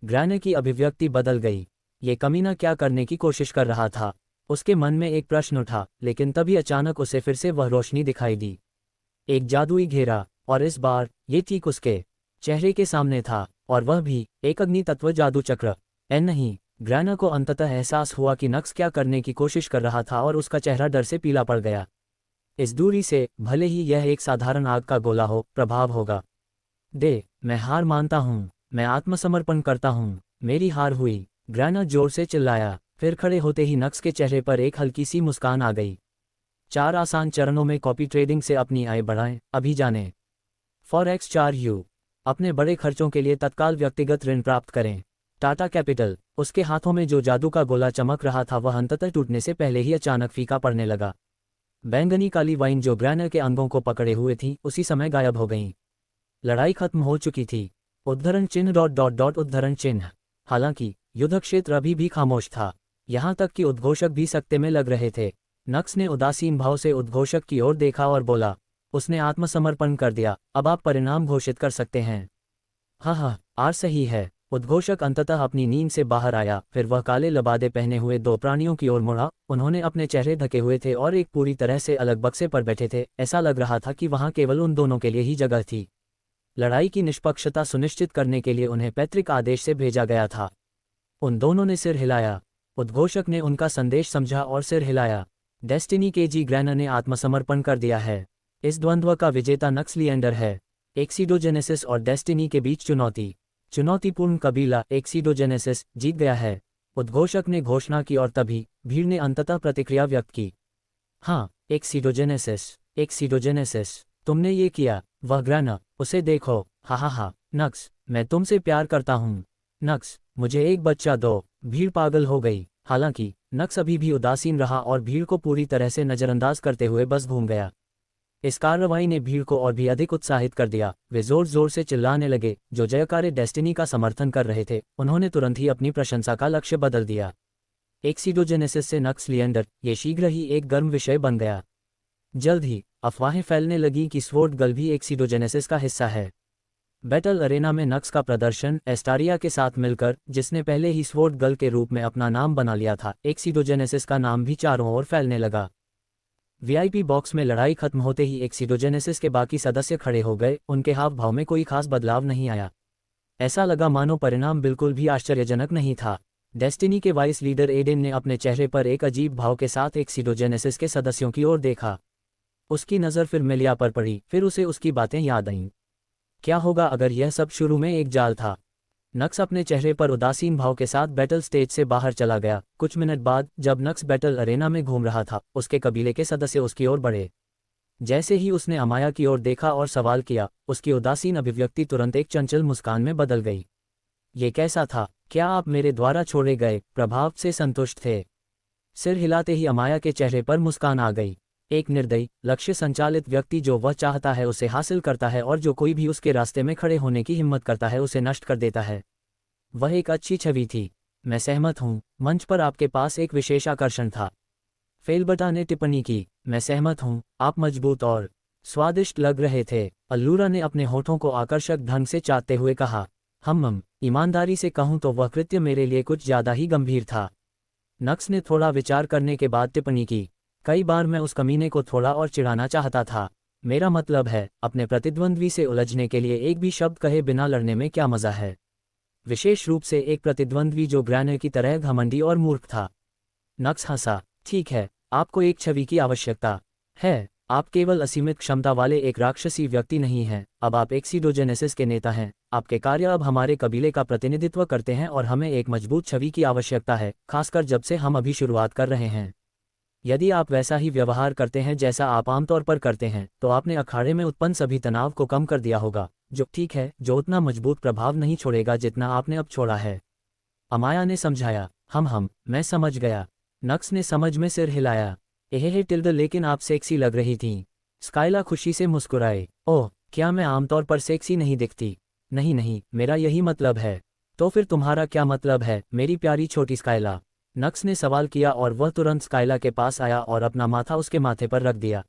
ग्रैनर की अभिव्यक्ति बदल गई। ये कमीना क्या करने की कोशिश कर रहा था? उसके मन में एक प्रश्न उठा, लेकिन तभी अचानक उसे फिर से वह रोशनी दिखाई दी। एक जादुई घेरा, और इस बार ये ठीक उसके चेहरे के सामने था, और वह भी एक अग्नि तत्व जादू चक्र। नहीं, ग्रैनर को अंततः एहसास हुआ कि नक्स क्या करने की कोशिश कर रहा था और उसका चेहरा डर से पीला पड़ गया। इस दूरी से भले ही यह एक साधारण आग का गोला हो, प्रभाव होगा। मैं हार मानता हूँ, मैं आत्मसमर्पण करता हूँ, मेरी हार हुई। ग्रैनर जोर से चिल्लाया। फिर खड़े होते ही नक्स के चेहरे पर एक हल्की सी मुस्कान आ गई। 4 आसान चरणों में कॉपी ट्रेडिंग से अपनी आय बढ़ाएं, अभी जानें। Forex 4U। अपने बड़े खर्चों के लिए तत्काल व्यक्तिगत ऋण प्राप्त करें। टाटा कैपिटल। उसके हाथों में जो जादू का गोला चमक रहा था वह अंततः टूटने से पहले ही अचानक फीका पड़ने लगा। बैंगनी काली वाइन जो ग्रैनर के अंगों को पकड़े हुए थी उसी समय गायब हो गईं। लड़ाई खत्म हो चुकी थी। उद्धरण चिन्ह डॉट डॉट डॉट उद्धरण चिन्ह। हालांकि युद्ध क्षेत्र अभी भी खामोश था, यहाँ तक कि उद्घोषक भी सकते में लग रहे थे। नक्स ने उदासीन भाव से उद्घोषक की ओर देखा और बोला, उसने आत्मसमर्पण कर दिया, अब आप परिणाम घोषित कर सकते हैं। हाँ, आर सही है। उद्घोषक अंततः अपनी नींद से बाहर आया, फिर वह काले लबादे पहने हुए दो प्राणियों की ओर मुड़ा। उन्होंने अपने चेहरे ढके हुए थे और एक पूरी तरह से अलग बक्से पर बैठे थे। ऐसा लग रहा था कि वहां केवल उन दोनों के लिए ही जगह थी। लड़ाई की निष्पक्षता सुनिश्चित करने के लिए उन्हें पैतृक आदेश से भेजा गया था। उन दोनों ने सिर हिलाया। उद्घोषक ने उनका संदेश समझा और सिर हिलाया। डेस्टिनी के जी ग्रैनर ने आत्मसमर्पण कर दिया है। इस द्वंद्व का विजेता नक्स लिएंडर है। एक्सीडोजेनेसिस और डेस्टिनी के बीच चुनौतीपूर्ण कबीला एक्सीडोजेनेसिस जीत गया है, उद्घोषक ने घोषणा की और तभी भीड़ ने अंततः प्रतिक्रिया व्यक्त की। हाँ, एक्सीडोजेनेसिस, तुमने ये किया। वह ग्रैनर, उसे देखो। हा, नक्स, मैं तुमसे प्यार करता हूँ। नक्स, मुझे एक बच्चा दो। भीड़ पागल हो गई। हालांकि नक्स अभी भी उदासीन रहा और भीड़ को पूरी तरह से नज़रअंदाज करते हुए बस घूम गया। इस कार्रवाई ने भीड़ को और भी अधिक उत्साहित कर दिया। वे जोर जोर से चिल्लाने लगे। जो जयकारे डेस्टिनी का समर्थन कर रहे थे उन्होंने तुरंत ही अपनी प्रशंसा का लक्ष्य बदल दिया। एक्सीडोजेनेसिस से नक्स लिएंडर, ये शीघ्र ही एक गर्म विषय बन गया। जल्द ही अफवाहें फैलने लगी कि स्वॉर्ड गर्ल भी एक्सीडोजेनेसिस का हिस्सा है। बैटल अरेना में नक्स का प्रदर्शन एस्टारिया के साथ मिलकर, जिसने पहले ही स्वॉर्ड गर्ल के रूप में अपना नाम बना लिया था, एक्सीडोजेनेसिस का नाम भी चारों ओर फैलने लगा। वीआईपी बॉक्स में लड़ाई खत्म होते ही एक्सीडोजेनेसिस के बाकी सदस्य खड़े हो गए। उनके हाव भाव में कोई खास बदलाव नहीं आया। ऐसा लगा मानो परिणाम बिल्कुल भी आश्चर्यजनक नहीं था। डेस्टिनी के वाइस लीडर एडेन ने अपने चेहरे पर एक अजीब भाव के साथ एक्सीडोजेनेसिस के सदस्यों की ओर देखा। उसकी नज़र फिर मेलिया पर पड़ी, फिर उसे उसकी बातें याद आईं। क्या होगा अगर यह सब शुरू में एक जाल था? नक्स अपने चेहरे पर उदासीन भाव के साथ बैटल स्टेज से बाहर चला गया। कुछ मिनट बाद जब नक्स बैटल अरेना में घूम रहा था, उसके कबीले के सदस्य उसकी ओर बढ़े। जैसे ही उसने अमाया की ओर देखा और सवाल किया, उसकी उदासीन अभिव्यक्ति तुरंत एक चंचल मुस्कान में बदल गई। ये कैसा था? क्या आप मेरे द्वारा छोड़े गए प्रभाव से संतुष्ट थे? सिर हिलाते ही अमाया के चेहरे पर मुस्कान आ गई। एक निर्दयी, लक्ष्य संचालित व्यक्ति जो वह चाहता है उसे हासिल करता है और जो कोई भी उसके रास्ते में खड़े होने की हिम्मत करता है उसे नष्ट कर देता है। वह एक अच्छी छवि थी। मैं सहमत हूँ, मंच पर आपके पास एक विशेष आकर्षण था। फेलबटा ने टिप्पणी की। मैं सहमत हूँ, आप मजबूत और स्वादिष्ट लग रहे थे। अल्लूरा ने अपने होठों को आकर्षक ढंग से चाटते हुए कहा। ईमानदारी से कहूँ तो वह कृत्य मेरे लिए कुछ ज्यादा ही गंभीर था। नक्स ने थोड़ा विचार करने के बाद टिप्पणी की। कई बार मैं उस कमीने को थोड़ा और चिढ़ाना चाहता था। मेरा मतलब है, अपने प्रतिद्वंद्वी से उलझने के लिए एक भी शब्द कहे बिना लड़ने में क्या मजा है, विशेष रूप से एक प्रतिद्वंद्वी जो ग्रैनर की तरह घमंडी और मूर्ख था। नक्स हंसा। ठीक है, आपको एक छवि की आवश्यकता है। आप केवल असीमित क्षमता वाले एक राक्षसी व्यक्ति नहीं हैं, अब आप एक्सीडोजेनेसिस के नेता हैं। आपके कार्य अब हमारे कबीले का प्रतिनिधित्व करते हैं और हमें एक मजबूत छवि की आवश्यकता है, खासकर जब से हम अभी शुरुआत कर रहे हैं। यदि आप वैसा ही व्यवहार करते हैं जैसा आप आमतौर पर करते हैं, तो आपने अखाड़े में उत्पन्न सभी तनाव को कम कर दिया होगा, जो ठीक है, जो उतना मजबूत प्रभाव नहीं छोड़ेगा जितना आपने अब छोड़ा है। अमाया ने समझाया। मैं समझ गया। नक्स ने समझ में सिर हिलाया। टिल्ड, लेकिन आप सेक्सी लग रही थीं। स्काइला खुशी से मुस्कुराए। ओह, क्या मैं आमतौर पर सेक्सी नहीं दिखती? नहीं, मेरा यही मतलब है। तो फिर तुम्हारा क्या मतलब है, मेरी प्यारी छोटी स्काइला? नक्स ने सवाल किया और वह तुरंत स्काइला के पास आया और अपना माथा उसके माथे पर रख दिया।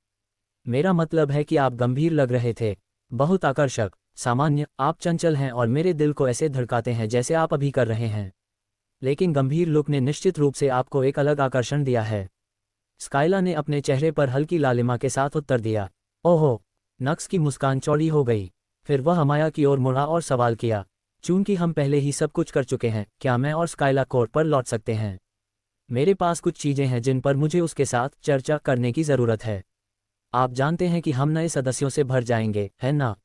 मेरा मतलब है कि आप गंभीर लग रहे थे। बहुत आकर्षक। सामान्य, आप चंचल हैं और मेरे दिल को ऐसे धड़काते हैं जैसे आप अभी कर रहे हैं। लेकिन गंभीर लुक ने निश्चित रूप से आपको एक अलग आकर्षण दिया है। स्काइला ने अपने चेहरे पर हल्की लालिमा के साथ उत्तर दिया। ओहो! नक्स की मुस्कान चौड़ी हो गई। फिर वह अमाया की ओर मुड़ा और सवाल किया। चूंकि हम पहले ही सब कुछ कर चुके हैं, क्या मैं और स्काइला कोर्ट पर लौट सकते हैं? मेरे पास कुछ चीजें हैं जिन पर मुझे उसके साथ चर्चा करने की जरूरत है। आप जानते हैं कि हम नए सदस्यों से भर जाएंगे, है ना?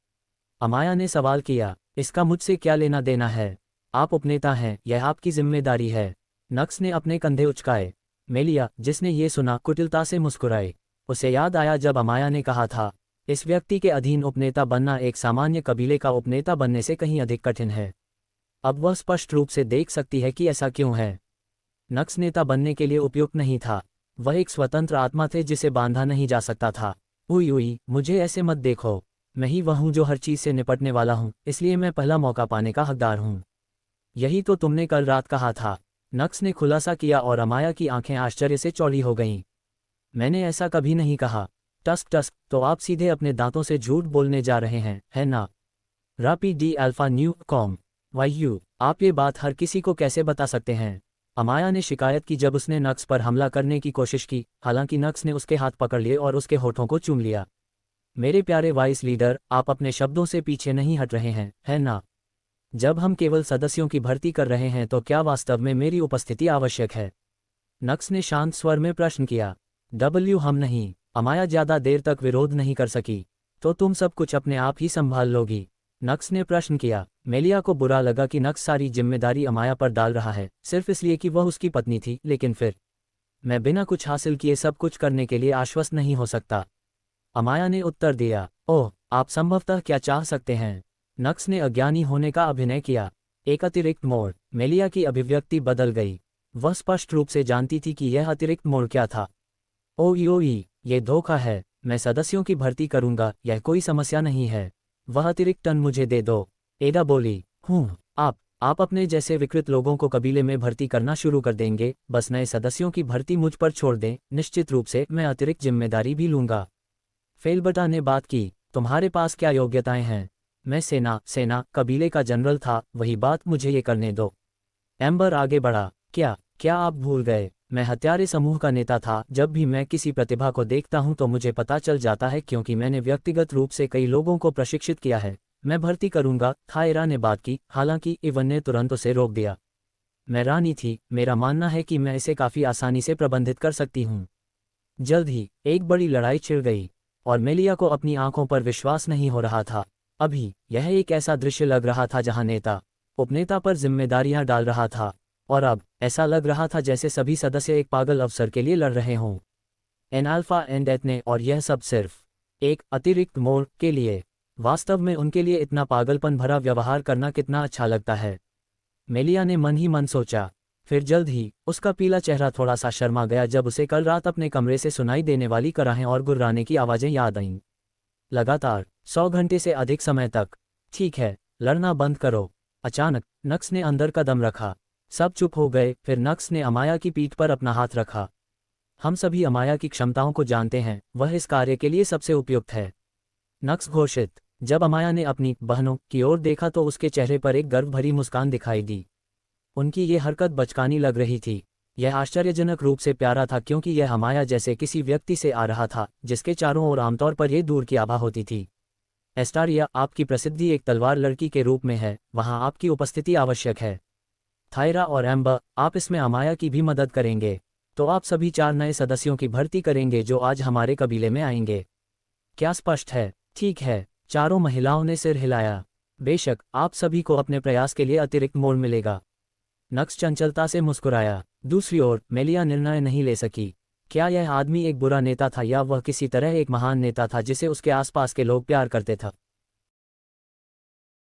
अमाया ने सवाल किया। इसका मुझसे क्या लेना देना है? आप उपनेता हैं, यह आपकी जिम्मेदारी है। नक्स ने अपने कंधे उचकाए। मेलिया, जिसने ये सुना, कुटिलता से मुस्कुराए। उसे याद आया जब अमाया ने कहा था, इस व्यक्ति के अधीन उपनेता बनना एक सामान्य कबीले का उपनेता बनने से कहीं अधिक कठिन है। अब वह स्पष्ट रूप से देख सकती है कि ऐसा क्यों है। नक्स नेता बनने के लिए उपयुक्त नहीं था। वह एक स्वतंत्र आत्मा थे जिसे बांधा नहीं जा सकता था। उई, मुझे ऐसे मत देखो। मैं ही वह हूँ जो हर चीज़ से निपटने वाला हूँ, इसलिए मैं पहला मौका पाने का हकदार हूँ। यही तो तुमने कल रात कहा था, नक्स ने खुलासा किया और अमाया की आंखें आश्चर्य से चौड़ी हो गईं। मैंने ऐसा कभी नहीं कहा। टस्क टस्क, तो आप सीधे अपने दांतों से झूठ बोलने जा रहे हैं, है ना? रापी डी अल्फा न्यू कॉम वायु, आप ये बात हर किसी को कैसे बता सकते हैं? अमाया ने शिकायत की जब उसने नक्स पर हमला करने की कोशिश की। हालांकि नक्स ने उसके हाथ पकड़ लिए और उसके होठों को चूम लिया। मेरे प्यारे वाइस लीडर, आप अपने शब्दों से पीछे नहीं हट रहे हैं, है ना? जब हम केवल सदस्यों की भर्ती कर रहे हैं तो क्या वास्तव में मेरी उपस्थिति आवश्यक है? नक्स ने शांत स्वर में प्रश्न किया। हम नहीं। अमाया ज्यादा देर तक विरोध नहीं कर सकी। तो तुम सब कुछ अपने आप ही संभाल लोगी? नक्स ने प्रश्न किया। मेलिया को बुरा लगा कि नक्स सारी जिम्मेदारी अमाया पर डाल रहा है, सिर्फ इसलिए कि वह उसकी पत्नी थी। लेकिन फिर मैं बिना कुछ हासिल किए सब कुछ करने के लिए आश्वस्त नहीं हो सकता। अमाया ने उत्तर दिया। ओह, आप संभवतः क्या चाह सकते हैं? नक्स ने अज्ञानी होने का अभिनय किया। एक अतिरिक्त मोड़। मेलिया की अभिव्यक्ति बदल गई। वह स्पष्ट रूप से जानती थी कि यह अतिरिक्त मोड़ क्या था। ओई, ये धोखा है। मैं सदस्यों की भर्ती करूंगा, यह कोई समस्या नहीं है। वह अतिरिक्त टन मुझे दे दो। एडा बोली। आप अपने जैसे विकृत लोगों को कबीले में भर्ती करना शुरू कर देंगे। बस नए सदस्यों की भर्ती मुझ पर छोड़ दें, निश्चित रूप से मैं अतिरिक्त जिम्मेदारी भी लूंगा। फेलबटा ने बात की। तुम्हारे पास क्या योग्यताएं हैं? मैं सेना कबीले का जनरल था। वही बात, मुझे ये करने दो। एम्बर आगे बढ़ा। क्या आप भूल गए? मैं हत्यारे समूह का नेता था। जब भी मैं किसी प्रतिभा को देखता हूं तो मुझे पता चल जाता है, क्योंकि मैंने व्यक्तिगत रूप से कई लोगों को प्रशिक्षित किया है। मैं भर्ती करूंगा, थायरा ने बात की। हालांकि इवन ने तुरंत उसे रोक दिया। मैं रानी थी, मेरा मानना है कि मैं इसे काफी आसानी से प्रबंधित कर सकती हूँ। जल्द ही एक बड़ी लड़ाई छिड़ गई और मेलिया को अपनी आंखों पर विश्वास नहीं हो रहा था। अभी यह एक ऐसा दृश्य लग रहा था जहां नेता उपनेता पर जिम्मेदारियां डाल रहा था, और अब ऐसा लग रहा था जैसे सभी सदस्य एक पागल अवसर के लिए लड़ रहे हों। एन अल्फा एंड एथने, और यह सब सिर्फ एक अतिरिक्त मोड़ के लिए। वास्तव में उनके लिए इतना पागलपन भरा व्यवहार करना कितना अच्छा लगता है। मेलिया ने मन ही मन सोचा। फिर जल्द ही उसका पीला चेहरा थोड़ा सा शर्मा गया जब उसे कल रात अपने कमरे से सुनाई देने वाली कराहें और गुर्राने की आवाजें याद आईं। लगातार 100 घंटे से अधिक समय तक। ठीक है, लड़ना बंद करो। अचानक नक्स ने अंदर कदम रखा। सब चुप हो गए। फिर नक्स ने अमाया की पीठ पर अपना हाथ रखा। हम सभी अमाया की क्षमताओं को जानते हैं, वह इस कार्य के लिए सबसे उपयुक्त है, नक्स घोषित। जब अमाया ने अपनी बहनों की ओर देखा तो उसके चेहरे पर एक गर्व भरी मुस्कान दिखाई दी। उनकी ये हरकत बचकानी लग रही थी। यह आश्चर्यजनक रूप से प्यारा था, क्योंकि यह अमाया जैसे किसी व्यक्ति से आ रहा था जिसके चारों ओर आमतौर पर यह दूर की आभा होती थी। एस्टारिया, आपकी प्रसिद्धि एक तलवार लड़की के रूप में है, वहां आपकी उपस्थिति आवश्यक है। थायरा और एम्बर, आप इसमें अमाया की भी मदद करेंगे। तो आप सभी 4 नए सदस्यों की भर्ती करेंगे जो आज हमारे कबीले में आएंगे। क्या स्पष्ट है? ठीक है, चारों महिलाओं ने सिर हिलाया। बेशक, आप सभी को अपने प्रयास के लिए अतिरिक्त मोड़ मिलेगा। नक्स चंचलता से मुस्कुराया। दूसरी ओर मेलिया निर्णय नहीं ले सकी। क्या यह आदमी एक बुरा नेता था या वह किसी तरह एक महान नेता था जिसे उसके आसपास के लोग प्यार करते थे?